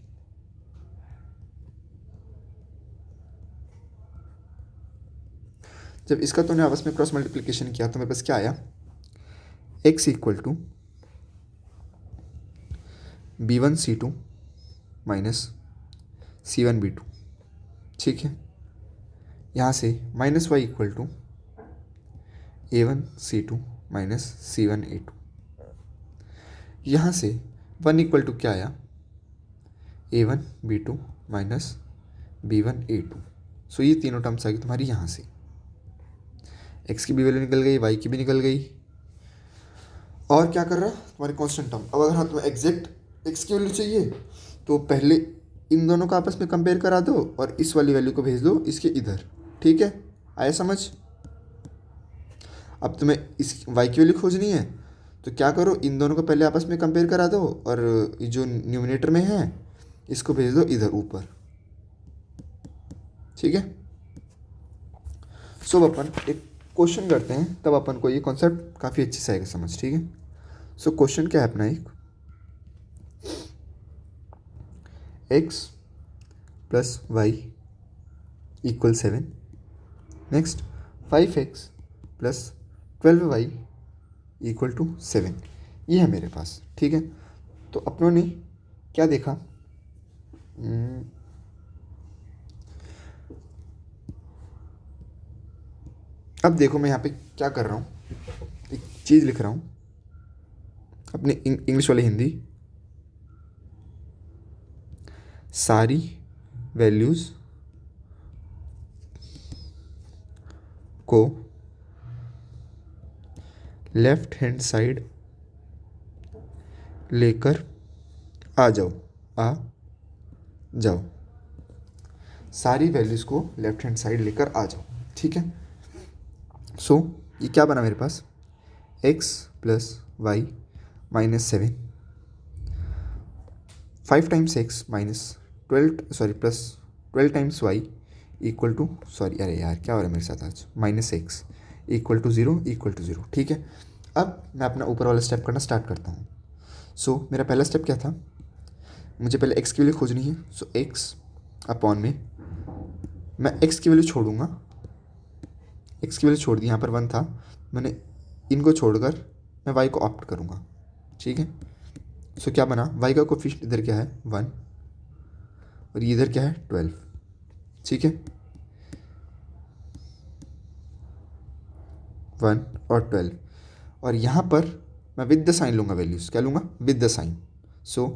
जब इसका तुमने आपस में क्रॉस मल्टीप्लिकेशन किया तो मेरे पास क्या आया, x equal to b1 c2 minus c1 b2। ठीक है, यहाँ से minus y equal to a1 c2 minus c1 a2। यहाँ से 1 इक्वल टू क्या आया, a1 b2 minus b1 a2। सो ये तीनों टर्म्स आ गई तुम्हारी यहाँ से, x की भी वैल्यू निकल गई, y की भी निकल गई, और क्या कर रहा तुम्हारे कांस्टेंट टर्म। अब अगर हाँ तुम्हें एग्जैक्ट x की वैल्यू चाहिए तो पहले इन दोनों को आपस में कंपेयर करा दो और इस वाली वैल्यू को भेज दो इसके इधर। ठीक है, आया समझ? अब तुम्हें इस y की वैल्यू खोजनी है तो क्या करो, इन दोनों को पहले आपस में कंपेयर करा दो और जो न्यूमिनेटर में है इसको भेज दो इधर ऊपर। ठीक है, सो अपन एक क्वेश्चन करते हैं, तब अपन को ये कॉन्सेप्ट काफ़ी अच्छे से आएगा समझ। ठीक है, सो क्वेश्चन क्या है अपना, एक x plus y equal 7, next 5x plus 12y equal to 7, ये है मेरे पास। ठीक है, तो अपनों ने क्या देखा, अब देखो मैं यहाँ पे क्या कर रहा हूँ, एक चीज़ लिख रहा हूँ अपने इंग्लिश वाली हिंदी, सारी वैल्यूज़ को लेफ्ट हैंड साइड लेकर आ जाओ, आ जाओ, सारी वैल्यूज़ को लेफ्ट हैंड साइड लेकर आ जाओ। ठीक है, सो ये क्या बना मेरे पास, x plus y minus 7, 5 times x minus 12 plus 12 times y equal to, अरे यार क्या हो रहा है मेरे साथ आज, minus x equal to zero. ठीक है, अब मैं अपना ऊपर वाला स्टेप करना स्टार्ट करता हूँ। सो मेरा पहला स्टेप क्या था, मुझे पहले x की वैल्यू खोजनी है। सो x अपॉन में मैं x की वैल्यू छोड़ूंगा, x की वैल्यू छोड़ दी, यहाँ पर 1 था, मैंने इनको छोड़कर मैं y को ऑप्ट करूँगा। ठीक है, सो क्या बना, y का कोफिशिएंट इधर क्या है 1 और ये इधर क्या है 12। ठीक है, 1 और 12, और यहाँ पर मैं विद द साइन लूँगा वैल्यूज़, क्या लूँगा, विद द साइन। सो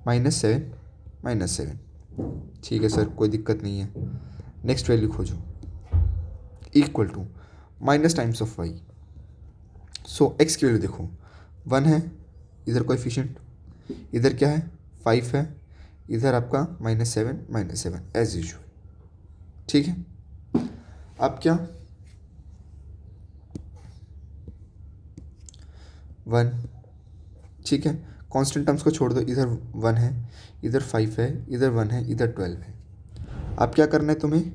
-7 ठीक है सर, कोई दिक्कत नहीं है। नेक्स्ट वैल्यू खोजो, equal to minus times of y. So x की वैल्यू देखो 1 है, इधर कोएफिशिएंट, इधर क्या है 5 है, इधर आपका -7 एज यूजुअल। ठीक है, अब क्या 1, ठीक है, कांस्टेंट टर्म्स को छोड़ दो, इधर 1 है, इधर 5 है, इधर 1 है, इधर 12 है। अब क्या करना है तुम्हें,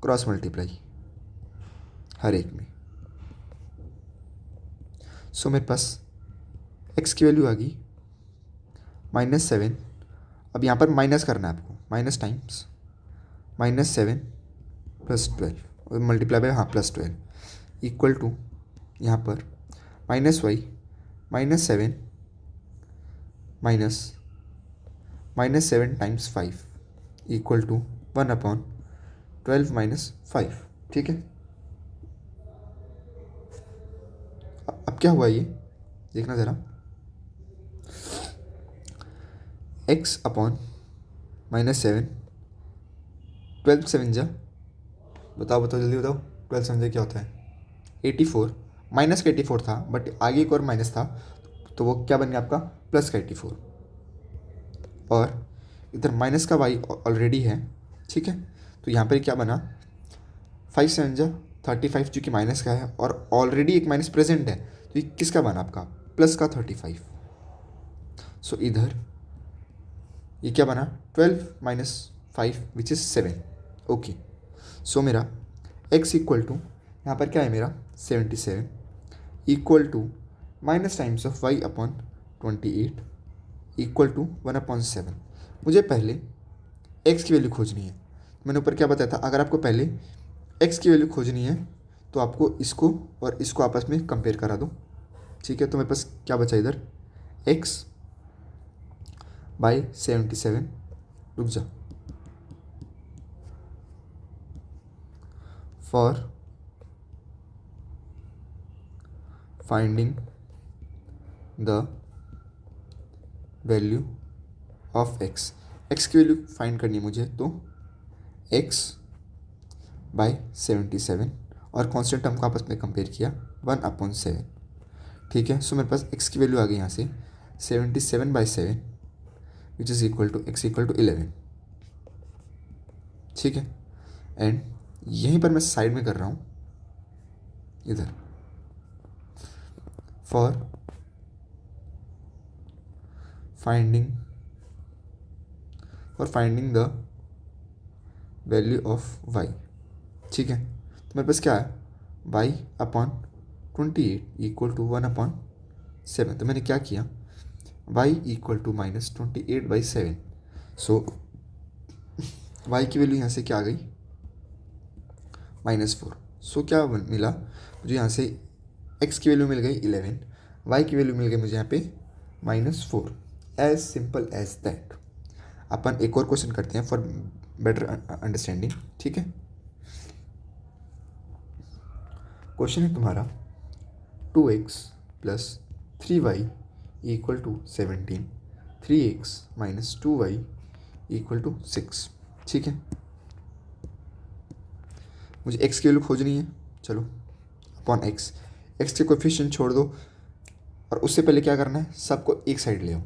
क्रॉस मल्टीप्लाई हर एक में। सो मेरे पास x की वैल्यू आ गई -7, अब यहाँ पर माइनस करना है आपको, माइनस टाइम्स -7 प्लस 12 और मल्टीप्लाई बाय +12 इक्वल टू यहाँ पर -y -7 -7 टाइम्स 5 इक्वल टू 1/12 -5। ठीक है, अब क्या हुआ ये देखना ज़रा, x अपॉन -7, 12 7 जा, बताओ जल्दी बताओ, 12 7 जा क्या होता है 84, माइनस का 84 था बट आगे एक और माइनस था तो वो क्या बन गया आपका प्लस का 84, और इधर माइनस का y ऑलरेडी है। ठीक है, तो यहाँ पर क्या बना 5 7 जा 35 जो कि माइनस का है और ऑलरेडी एक माइनस प्रेजेंट है, तो ये किसका बना आपका प्लस का 35। सो इधर ये क्या बना 12 -5 विच इज़ 7। ओके, सो मेरा x इक्वल टू यहाँ पर क्या है मेरा 77 equal to minus times of y upon 28 equal to 1/7। मुझे पहले x की वैल्यू खोजनी है, मैंने ऊपर क्या बताया था, अगर आपको पहले x की वैल्यू खोजनी है तो आपको इसको और इसको आपस में कंपेयर करा दो। ठीक है, तो मेरे पास क्या बचा इधर x बाई 77, रुक जा, for finding the value of x, x की वैल्यू फाइंड करनी है मुझे, तो x बाई 77 और कांस्टेंट टर्म को आपस में कंपेयर किया 1/7। ठीक है, सो मेरे पास x की वैल्यू आ गई यहाँ से 77/7 which is equal to x equal to 11, ठीक है। एंड यहीं पर मैं साइड में कर रहा हूँ इधर, for finding the value of y, ठीक है। तो मेरे पास क्या है, y अपॉन 28 इक्वल टू 1/7। तो मैंने क्या किया, y equal to -28/7। So y की वैल्यू यहाँ से क्या आ गई, -4। सो क्या मिला मुझे यहाँ से, x की वैल्यू मिल गई 11, y की वैल्यू मिल गई मुझे यहाँ पे -4। As simple as that. अपन एक और क्वेश्चन करते हैं फॉर बेटर अंडरस्टैंडिंग, ठीक है। क्वेश्चन है तुम्हारा 2x + 3y equal to 17, 3x - 2y equal to 6, ठीक है। मुझे x की वैल्यू खोजनी है, चलो अपॉन x के कोएफिशिएंट छोड़ दो, और उससे पहले क्या करना है, सबको एक साइड ले आओ।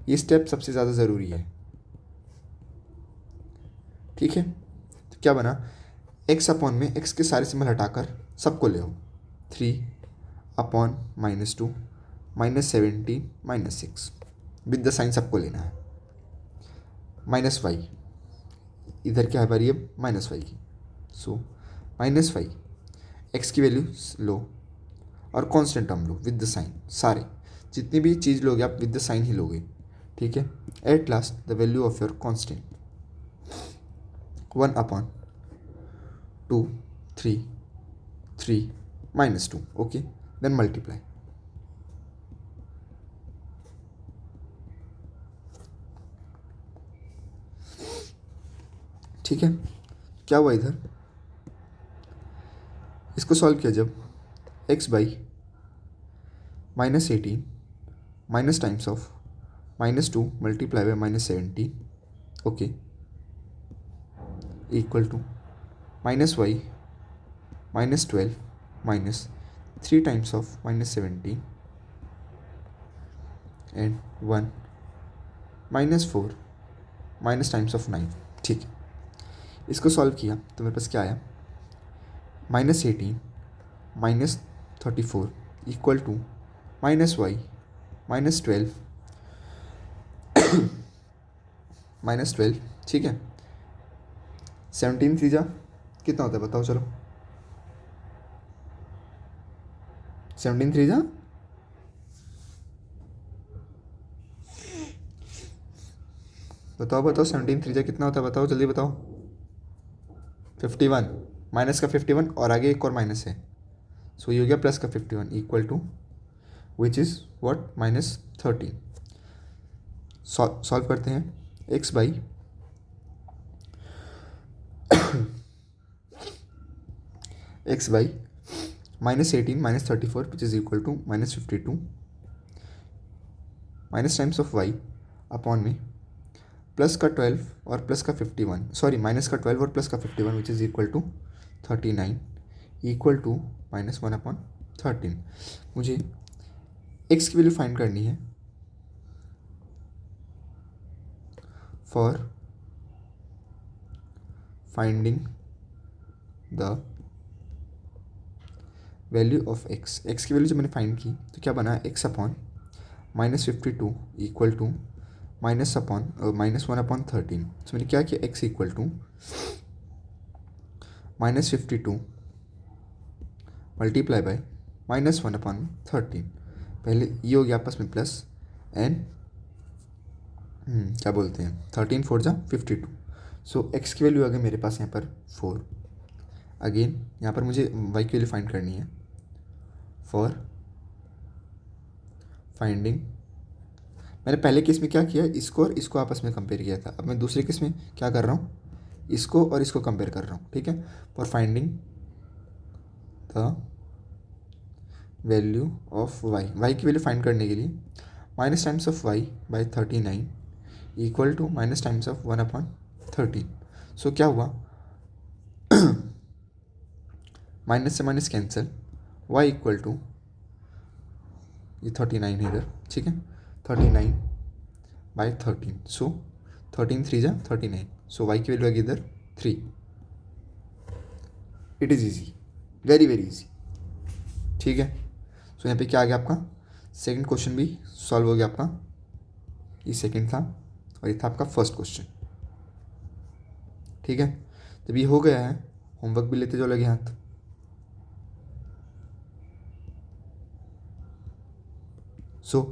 ये स्टेप सबसे ज़्यादा ज़रूरी है, ठीक है। तो क्या बना, x अपॉन में x के सारे सिंबल हटाकर सबको ले आओ, 3 अपॉन -2 -17 -6 विद द साइन सबको लेना है, -y इधर क्या है वेरिएबल -y की। सो -y x की वैल्यू लो और कांस्टेंट टर्म लो विद द साइन, सारे जितनी भी चीज़ लोगे आप विद द साइन ही लोगे, ठीक है। At last the value of your constant 1/2 3 3 -2, okay, then multiply. ठीक है, क्या हुआ इधर, इसको सॉल्व किया जब x/-18 minus times of -2 multiply by -17, okay, equal to -y -12 minus 3 times of -17 and 1 -4 minus times of 9, ठीक है। इसको सॉल्व किया तो मेरे पास क्या आया, -18 -34 इक्वल टू -y -12 ठीक है। 17 3 कितना होता है बताओ, चलो 17 3 बताओ 17 3 कितना होता है बताओ, जल्दी बताओ। 51 माइनस का 51 और आगे एक और माइनस है, सो ये हो गया प्लस का 51 equal to which is what -13। Solve करते हैं, x by -18 -34 which is equal to -52 minus times of y upon में प्लस का 12 और प्लस का 51, सॉरी माइनस का 12 और प्लस का 51 which is equal to 39 equal to -1/13। मुझे x की वैल्यू फाइंड करनी है for finding the value of x। x की वैल्यू जब मैंने फाइंड की तो क्या बना, x अपॉन -52 इक्वल टू -1/13। तो मैंने क्या किया, x equal to -52 multiply by -1/13। पहले ये हो गया आपस में प्लस एंड क्या बोलते हैं 13 4 जा 52। सो x की वैल्यू आ गई मेरे पास यहाँ पर 4। अगेन यहाँ पर मुझे y की वैल्यू फाइंड करनी है फॉर फाइंडिंग, मैंने पहले केस में क्या किया, इसको और इसको आपस में कंपेयर किया था। अब मैं दूसरे केस में क्या कर रहा हूँ, इसको और इसको कंपेयर कर रहा हूँ, ठीक है। For finding the value of y की वैल्यू फाइंड करने के लिए minus times of y by 39 equal to minus times of 1/13। So क्या हुआ, माइनस से minus cancel, y equal to ये 39 है इधर, ठीक है, 39/13, सो 13 3 जा 39, सो वाई की वैल्यू आ गई इधर 3। It is easy, very very easy, ठीक है। सो यहाँ पे क्या आ गया आपका, सेकंड क्वेश्चन भी सॉल्व हो गया आपका, ये सेकंड था और ये था आपका फर्स्ट क्वेश्चन, ठीक है। जब ये हो गया है, होमवर्क भी लेते जाओ लगे हाथ। सो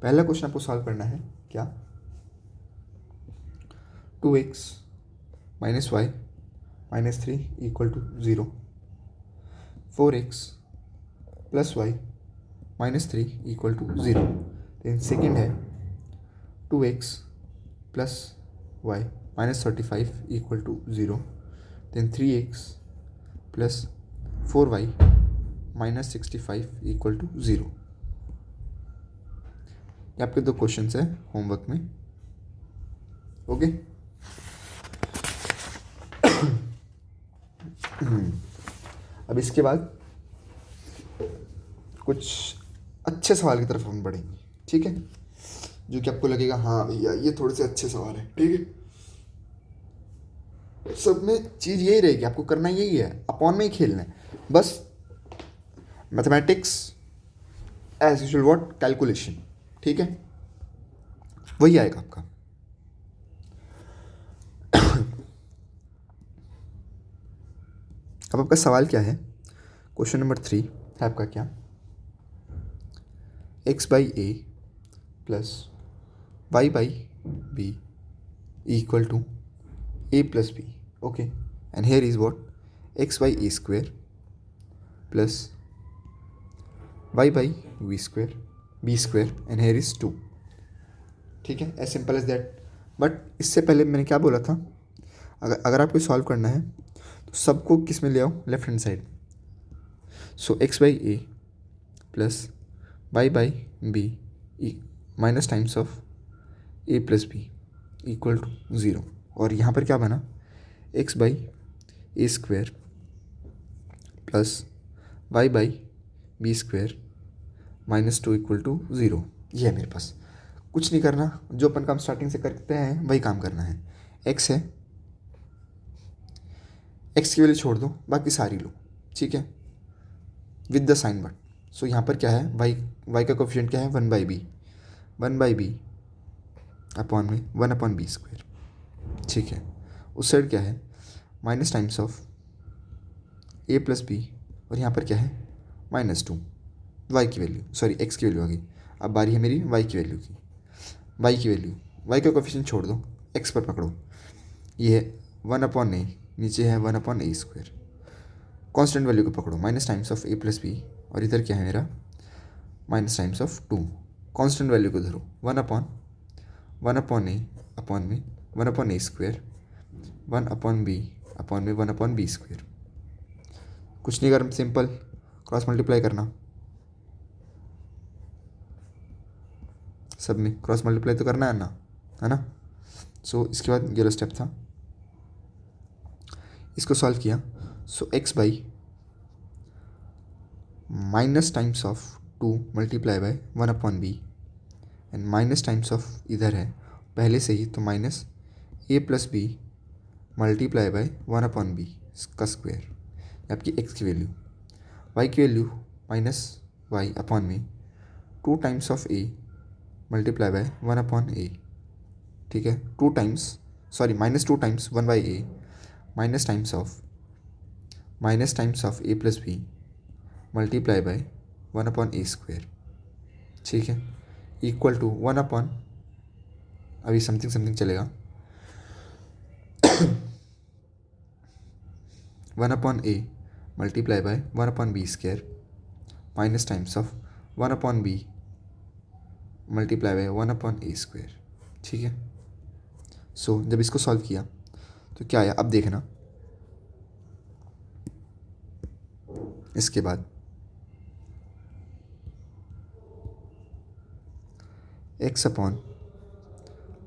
पहला क्वेश्चन आपको सॉल्व करना है, क्या, 2x - y - 3 = 0, 4x + y - 3 = 0। Then second है 2x + y - 35 = 0। Then 3x + 4y - 65 = 0। ये आपके दो क्वेश्चंस हैं होमवर्क में, ओके। अब इसके बाद कुछ अच्छे सवाल की तरफ हम बढ़ेंगे, ठीक है, जो कि आपको लगेगा हाँ भैया ये थोड़े से अच्छे सवाल हैं, ठीक है। सब में चीज़ यही रहेगी, आपको करना यही है, अपॉन में ही खेलना है बस। Mathematics as usual, what, calculation, ठीक है, वही आएगा आपका। अब आपका सवाल क्या है, क्वेश्चन नंबर 3 है आपका क्या, x/a + y/b = a + b, okay, and here is what, x/a² + y/b², b², and here is 2, ठीक है, as simple as that. But इससे पहले मैंने क्या बोला था, अगर आपको सॉल्व करना है तो सबको किस में ले आओ, left hand side. So x/a + y/b minus times of a + b = 0, और यहाँ पर क्या बना, x/a² + y/b² - 2 = 0। ये है मेरे पास, कुछ नहीं करना, जो अपन काम स्टार्टिंग से करते हैं वही काम करना है। x है, x की वैल्यू छोड़ दो, बाकी सारी लो, ठीक है, विद द साइन बट। सो यहाँ पर क्या है, y का कोफिशिएंट क्या है, 1/b, 1/b अपॉन में 1/b², ठीक है। उस साइड क्या है, minus times of a + b, और यहाँ पर क्या है, -2, y की वैल्यू, सॉरी x की वैल्यू आ गई। अब बारी है मेरी y की वैल्यू की, y की वैल्यू, y का कोफिशिएंट छोड़ दो, x पर पकड़ो, ये है 1/a, नीचे है 1/a², कांस्टेंट वैल्यू को पकड़ो, minus times of a + b, और इधर क्या है मेरा, minus times of 2, constant value को धरो, 1/a अपॉन में 1/a², 1/b अपॉन में 1/b²। कुछ नहीं करना, सिंपल क्रॉस मल्टीप्लाई करना, सब में क्रॉस मल्टीप्लाई तो करना है ना। सो इसके बाद ये स्टेप था, इसको सॉल्व किया। सो x/, minus times of 2 × 1/b, and minus times of इधर है पहले से ही, तो माइनस a + b × 1/b का स्क्वायर, आपकी x की वैल्यू, y की वैल्यू -y अपॉन में 2 टाइम्स ऑफ a × 1/a, ठीक है, 2 times, sorry -2 times 1/a minus times of a + b × 1/a², ठीक है, इक्वल टू 1/, अभी समथिंग चलेगा, 1/a × 1/b² minus times of 1/b × 1/a², ठीक है। सो जब इसको सॉल्व किया तो क्या आया, अब देखना, इसके बाद x/,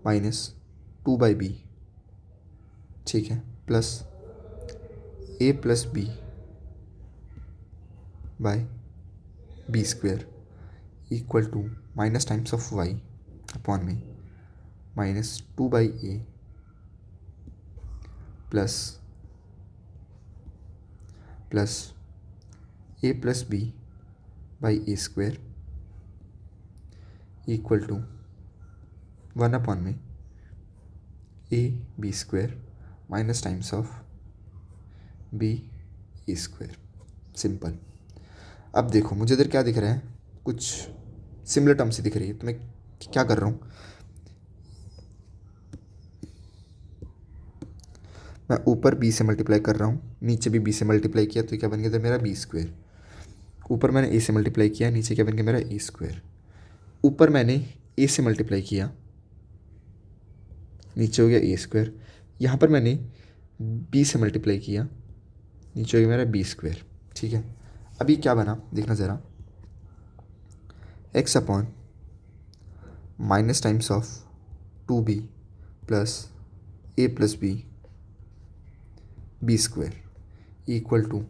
-2/b, ठीक है, plus a + b/b² equal to minus times of y upon में -2/a plus a plus b by a square equal to 1 upon में a b square minus times of b a square. Simple. अब देखो मुझे इधर क्या दिख रहा है, कुछ सिमिलर टर्म से दिख रही है, तो मैं क्या कर रहा हूँ, मैं ऊपर b से मल्टीप्लाई कर रहा हूँ, नीचे भी b से मल्टीप्लाई किया तो क्या बन गया था मेरा b स्क्वायर। ऊपर मैंने a से मल्टीप्लाई किया, नीचे क्या बन गया मेरा a स्क्वायर। ऊपर मैंने a से मल्टीप्लाई किया, नीचे हो गया a स्क्वायर। यहाँ पर मैंने b से मल्टीप्लाई किया, नीचे हो गया मेरा b स्क्वायर। ठीक है, अभी क्या बना देखना ज़रा, x upon minus times of 2b plus a plus b square equal to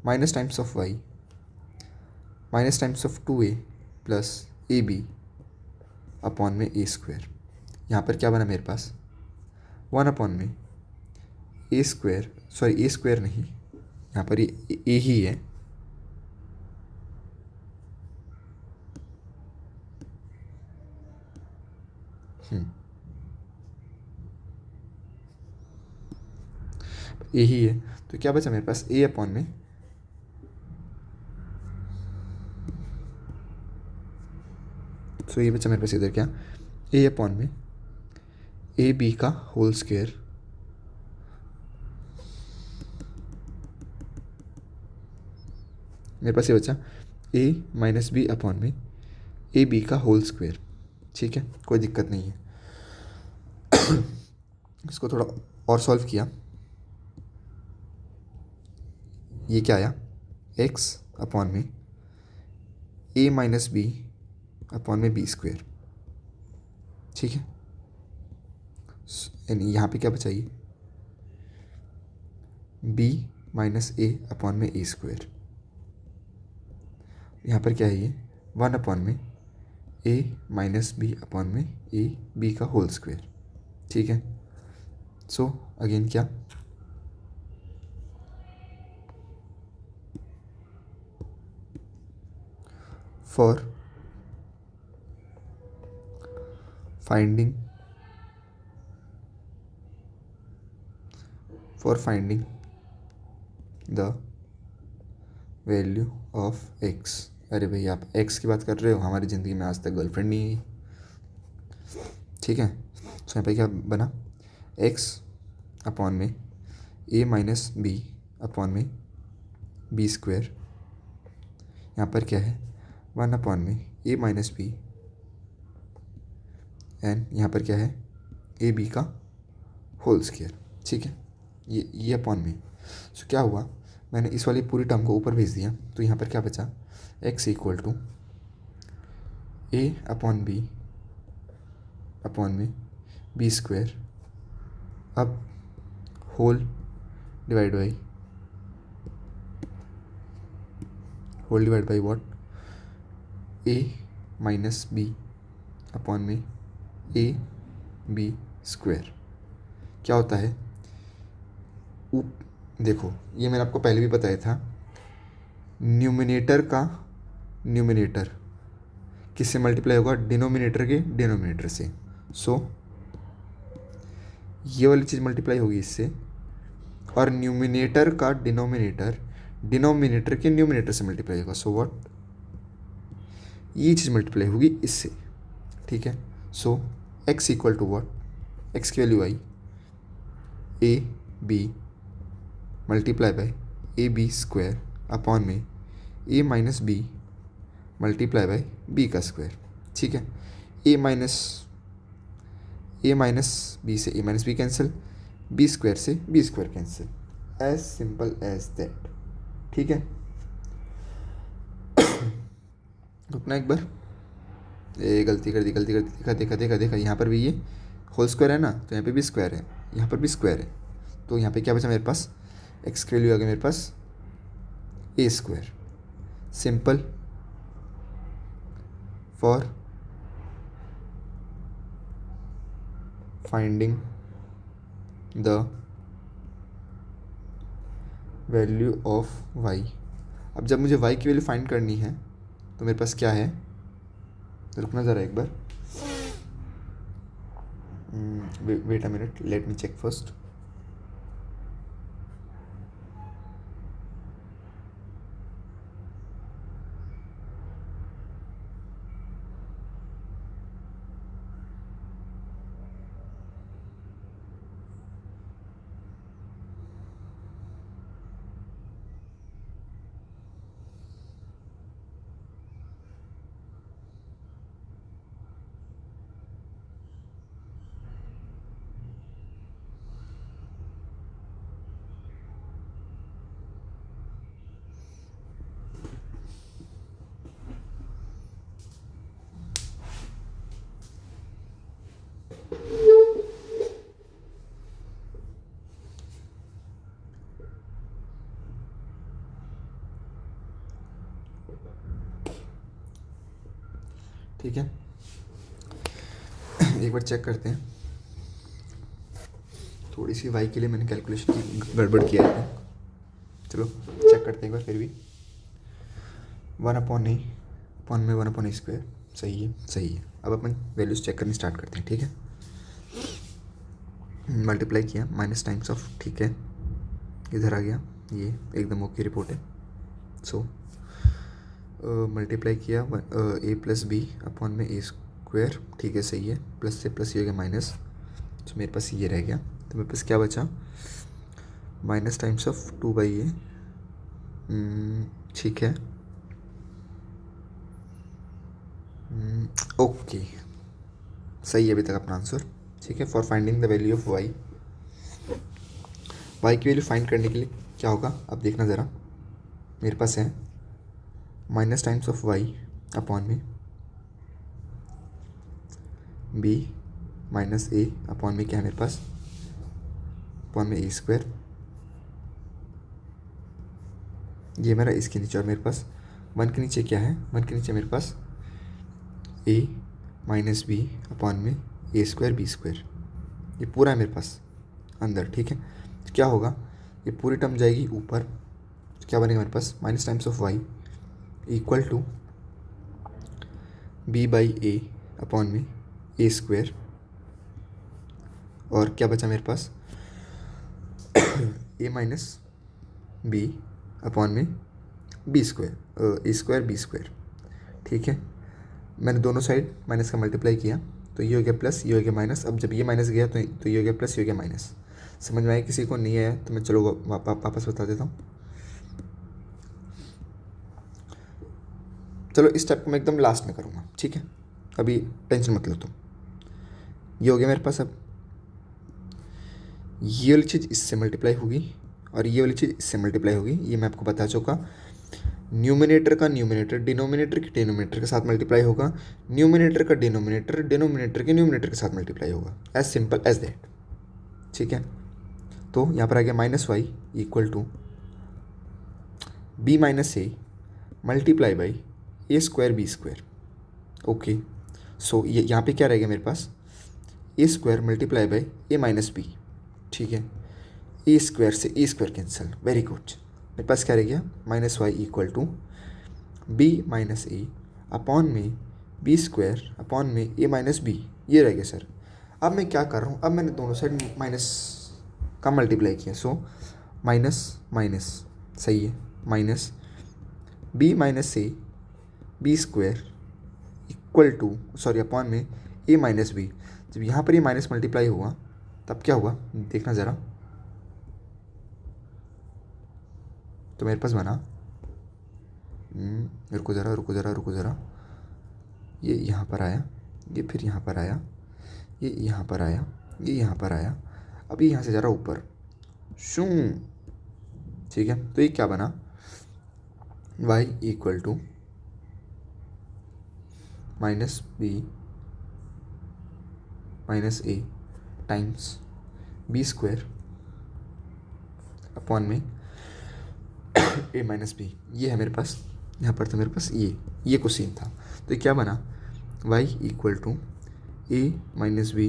minus times of y minus times of 2a plus ab upon में a स्क्वायर। यहाँ पर क्या बना मेरे पास 1 अपॉन में a square, sorry a square नहीं, यहाँ पर ये a ही है, a ही है, तो क्या बचा मेरे पास a अपॉन में तो ये बचा मेरे पास इधर क्या a अपॉन में ए बी का होल स्क्वायर मेरे पास ये बचा a माइनस बी अपॉन में ए बी का होल स्क्वायर। ठीक है, कोई दिक्कत नहीं है। इसको थोड़ा और सॉल्व किया, ये क्या आया x अपॉन में a माइनस बी अपॉन में b स्क्वायर। ठीक है, यानी यहाँ पे क्या बचा ये b माइनस a अपॉन में a स्क्वायर। यहाँ पर क्या है ये 1 अपॉन में a माइनस बी अपॉन में a b का होल स्क्वायर। ठीक है, सो अगेन क्या for finding the value of x। अरे भाई आप x की बात कर रहे हो, हमारी ज़िंदगी में आज तक गर्लफ्रेंड नहीं है। ठीक है, तो यहाँ पे क्या बना x अपॉन में a माइनस बी अपॉन में b स्क्वायर। यहाँ पर क्या है 1 अपॉन में a माइनस बी एंड यहाँ पर क्या है ए बी का होल स्क्वायर। ठीक है, ये अपॉन में, सो क्या हुआ मैंने इस वाली पूरी टर्म को ऊपर भेज दिया, तो यहाँ पर क्या बचा x equal to a upon में बी स्क्वायर, अब whole divide by what a minus B upon में a b स्क्वायर। क्या होता है देखो ये मैंने आपको पहले भी बताया था, न्यूमिनेटर किससे मल्टीप्लाई होगा डिनोमिनेटर के डिनोमिनेटर से। सो ये वाली चीज़ मल्टीप्लाई होगी इससे, और न्यूमिनेटर का डिनोमिनेटर के न्यूमिनेटर से मल्टीप्लाई होगा। सो व्हाट ये चीज़ मल्टीप्लाई होगी इससे। ठीक है, so x equal to what x की वैल्यू आई A B multiply by A B square upon में ए minus B multiply by B का स्क्वायर। ठीक है, ए माइनस बी से ए minus B cancel, B square से B square cancel, as simple as that. ठीक है, रुकना एक बार, ये गलती कर दी देखा यहाँ पर भी ये होल स्क्वायर है ना, तो यहाँ पे भी स्क्वायर है, यहाँ पर भी स्क्वायर है, तो यहाँ पे क्या बचा मेरे पास एक्स की वैल्यू आ गई मेरे पास A square. Simple, for finding the value of Y. अब जब मुझे वाई की वैल्यू फाइंड करनी है तो मेरे पास क्या है, रुकना ज़रा एक बार, wait a minute, let me check first. ठीक है, एक बार चेक करते हैं। थोड़ी सी वाई के लिए मैंने कैलकुलेशन की गड़बड़ किया है, चलो चेक करते हैं एक बार फिर भी। 1/(a)(1/(a²) सही है, सही है। अब अपन वैल्यूज चेक करनी स्टार्ट करते हैं, ठीक है। मल्टीप्लाई किया माइनस टाइम्स ऑफ, ठीक है, इधर आ गया, ये एकदम ओके रिपोर्ट है। सो मल्टीप्लाई किया a+b/a², ठीक है, सही है। प्लस से प्लस ये हो गया माइनस, तो मेरे पास ये रह गया। तो मेरे पास क्या बचा, माइनस टाइम्स ऑफ 2/a, ठीक है, ओके, सही है अभी तक अपना आंसर, ठीक है। For finding the value of y, y की वैल्यू फाइंड करने के लिए क्या होगा, अब देखना ज़रा। मेरे पास है minus times of y upon में बी माइनस ए अपॉन में क्या है मेरे पास, अपॉन में a², ये मेरा इसके नीचे, और मेरे पास 1 के नीचे क्या है, 1 के नीचे मेरे पास a माइनस बी अपॉन में a² b², ये पूरा है मेरे पास अंदर, ठीक है। तो क्या होगा, ये पूरी टर्म जाएगी ऊपर, तो क्या बनेगा मेरे पास, minus times of Y equal to b/a upon में a², और क्या बचा मेरे पास, a माइनस बी अपॉन में b², a² b², ठीक है। मैंने दोनों साइड माइनस का मल्टीप्लाई किया, तो ये हो गया प्लस, ये हो गया माइनस। अब जब ये माइनस गया तो ये हो गया प्लस, ये हो गया माइनस। समझ में आया किसी को, नहीं आया तो मैं चलो वापस बता देता हूँ। चलो इस स्टेप को मैं एकदम लास्ट में करूँगा, ठीक है, अभी टेंशन मत लो तुम। ये हो गया मेरे पास। अब ये वाली चीज़ इससे मल्टीप्लाई होगी और ये वाली चीज़ इससे मल्टीप्लाई होगी, ये मैं आपको बता चुका। न्यूमिनेटर का न्यूमिनेटर डिनोमिनेटर के डिनोमिनेटर के साथ मल्टीप्लाई होगा, न्यूमिनेटर का डिनोमिनेटर डिनोमिनेटर के न्यूमिनेटर के साथ मल्टीप्लाई होगा, एज सिंपल एज दैट, ठीक है। तो यहाँ पर आ गया -y equal to b minus A multiply by a² b², okay. So ये यहाँ पे क्या रहेगा मेरे पास, a² multiply by a minus B, ठीक है। a² से a² कैंसिल, वेरी गुड। मेरे पास क्या रह गया, -y equal to b minus a upon में b² अपॉन में a माइनस बी, ये रह गया सर। अब मैं क्या कर रहा हूँ, अब मैंने दोनों साइड माइनस का मल्टीप्लाई किया, सो माइनस माइनस, सही है, minus b minus a b² equal to, sorry, upon में a माइनस बी। जब यहाँ पर ये माइनस मल्टीप्लाई हुआ तब क्या हुआ, देखना ज़रा। तो मेरे पास बना, रुको ज़रा, ये यहाँ पर आया, ये फिर यहाँ पर आया, ये यहाँ पर आया, ये यहाँ पर आया, अब ये यहाँ से ज़रा ऊपर शू, ठीक है। तो ये क्या बना, y equal to minus b minus A times b² upon में a माइनस बी, ये है मेरे पास। यहाँ पर तो मेरे पास ये क्वेश्चन था, तो ये क्या बना, y equal to a minus B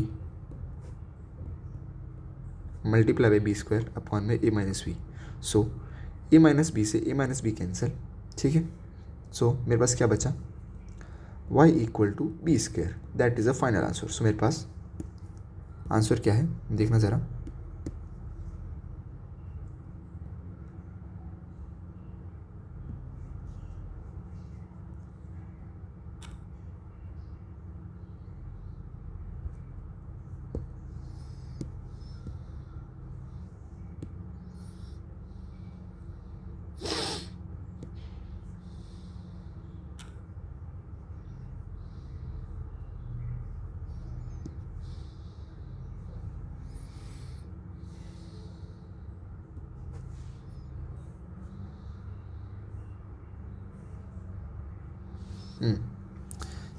multiply by b square upon में ए minus b. So a minus B से ए माइनस बी कैंसिल, ठीक है। सो मेरे पास क्या बचा, y equal to B square, that is a final answer. So मेरे पास आंसर क्या है देखना ज़रा।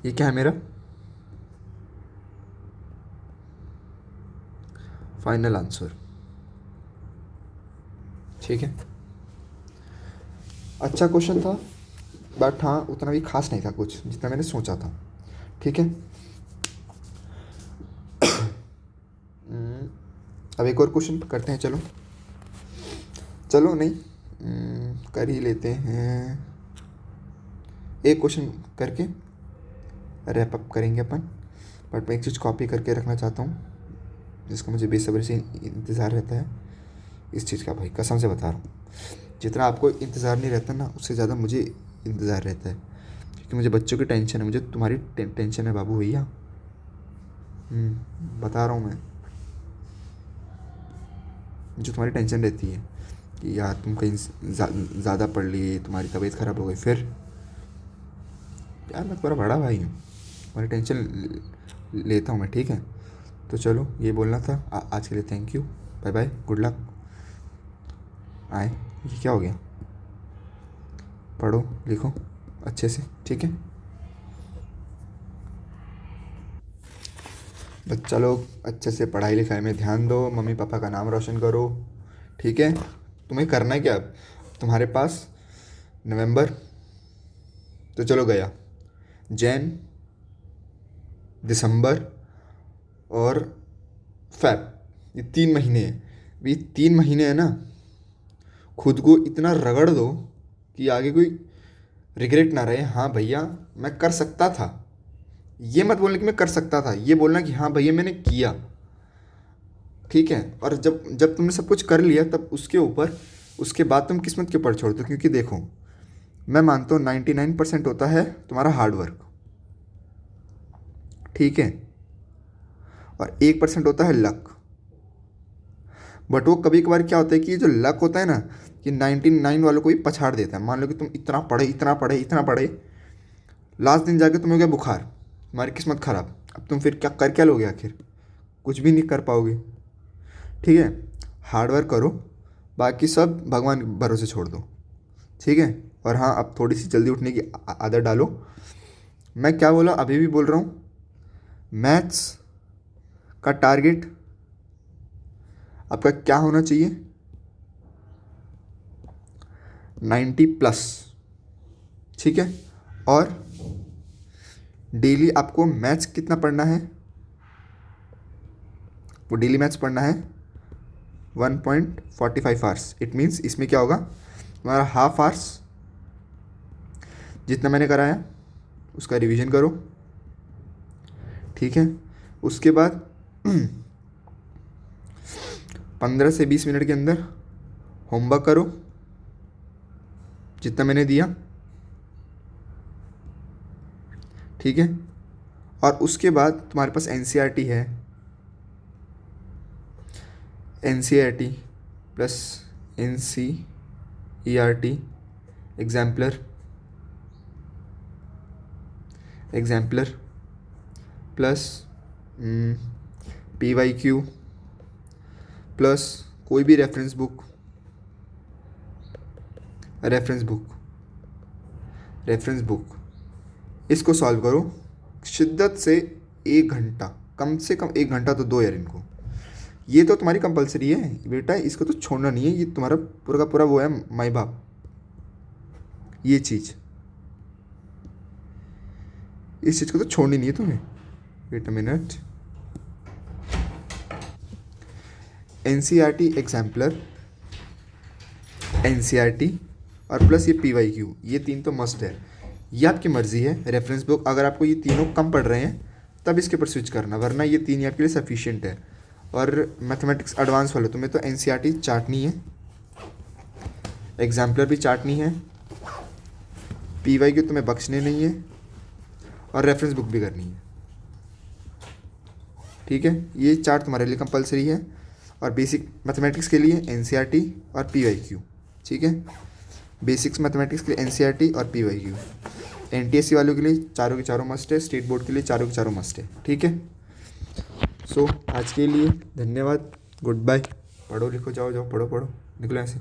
ये क्या है मेरा फाइनल आंसर, ठीक है। अच्छा क्वेश्चन था, बट हाँ उतना भी खास नहीं था कुछ जितना मैंने सोचा था, ठीक है। अब एक और क्वेश्चन करते हैं, चलो चलो नहीं कर ही लेते हैं, एक क्वेश्चन करके रैप अप करेंगे अपन। बट मैं एक चीज़ कॉपी करके रखना चाहता हूँ जिसका मुझे बेसब्री से इंतज़ार रहता है इस चीज़ का, भाई कसम से बता रहा हूँ। जितना आपको इंतज़ार नहीं रहता ना, उससे ज़्यादा मुझे इंतज़ार रहता है, क्योंकि मुझे बच्चों की टेंशन है, मुझे तुम्हारी टेंशन है बाबू भैया। बता रहा हूँ मैं, जो तुम्हारी टेंशन रहती है कि यार तुम कहीं ज़्यादा पढ़ लिए, तुम्हारी तबीयत ख़राब हो गई, फिर यार मैं तुम्हारा बड़ा भाई हूँ, तुम्हारी टेंशन लेता हूँ मैं, ठीक है। तो चलो ये बोलना था, आज के लिए thank you, bye bye, good luck. आए ये क्या हो गया, पढ़ो लिखो अच्छे से, ठीक है। बच्चा लोग अच्छे से पढ़ाई लिखाई में ध्यान दो, मम्मी पापा का नाम रोशन करो, ठीक है। तुम्हें करना है क्या अब, तुम्हारे पास नवंबर तो चलो गया, जैन, दिसंबर और फैब, ये 3 महीने हैं। ये 3 महीने है ना, खुद को इतना रगड़ दो कि आगे कोई रिग्रेट ना रहे, हाँ भैया मैं कर सकता था। ये मत बोलना कि मैं कर सकता था, ये बोलना कि हाँ भैया मैंने किया, ठीक है। और जब जब तुमने सब कुछ कर लिया तब उसके ऊपर, उसके बाद तुम किस्मत के ऊपर छोड़ दो, क्योंकि देखो मैं मानता हूँ 99% होता है तुम्हारा हार्डवर्क, ठीक है, और 1% होता है लक। बट वो कभी कभार क्या होता है कि ये जो लक होता है ना, कि 99 वालों को भी पछाड़ देता है। मान लो कि तुम इतना पढ़े इतना पढ़े इतना पढ़े, लास्ट दिन जाके तुम्हें हो गया बुखार, तुम्हारी किस्मत खराब, अब तुम फिर क्या कर क्या लोगे, आखिर कुछ भी नहीं कर पाओगे, ठीक है। हार्डवर्क करो, बाकी सब भगवान के भरोसे छोड़ दो, ठीक है। और हाँ अब थोड़ी सी जल्दी उठने की आदत डालो। मैं क्या बोला अभी भी बोल रहा हूँ, मैथ्स का टारगेट आपका क्या होना चाहिए, 90+, ठीक है। और डेली आपको मैथ्स कितना पढ़ना है, वो डेली मैथ्स पढ़ना है 1.45 आवर्स। इट मीन्स इसमें क्या होगा, तुम्हारा हाफ आवर्स जितना मैंने कराया उसका रिवीजन करो, ठीक है। उसके बाद 15 से 20 मिनट के अंदर होमवर्क करो जितना मैंने दिया, ठीक है। और उसके बाद तुम्हारे पास एनसीईआरटी है, NCERT plus NCERT exemplar, exemplar plus PYQ plus कोई भी reference book, reference book, reference book, इसको सॉल्व करो शिद्दत से 1 घंटा, कम से कम 1 घंटा तो दो यार इनको। ये तो तुम्हारी कंपलसरी है बेटा, इसको तो छोड़ना नहीं है, ये तुम्हारा पूरा का पूरा वो है माई बाप, ये चीज़ इस चीज़ को तो छोड़नी नहीं है तुम्हें। Wait a minute. NCERT exemplar, NCERT और प्लस ये PYQ, ये 3 तो मस्ट है। ये आपकी मर्ज़ी है। रेफरेंस बुक अगर आपको ये तीनों कम पड़ रहे हैं तब इसके ऊपर स्विच करना, वरना ये 3 ही आपके लिए सफिशिएंट है। और मैथमेटिक्स एडवांस वाले तुम्हें तो NCERT चाटनी है, एग्जाम्पलर भी चाटनी है, PYQ तुम्हें बख्शने नहीं है, और रेफरेंस बुक भी करनी है। ठीक है, ये 4 तुम्हारे लिए कंपलसरी है। और बेसिक मैथमेटिक्स के लिए NCERT और PYQ। ठीक है, बेसिक्स मैथमेटिक्स के लिए NCERT और PYQ। NTSC वालों के लिए चारों के चारों मस्ट है, स्टेट बोर्ड के लिए चारों के चारों मस्ट है। ठीक है, सो आज के लिए धन्यवाद, गुड बाय। पढ़ो लिखो, जाओ जाओ, पढ़ो पढ़ो, निकलो ऐसे।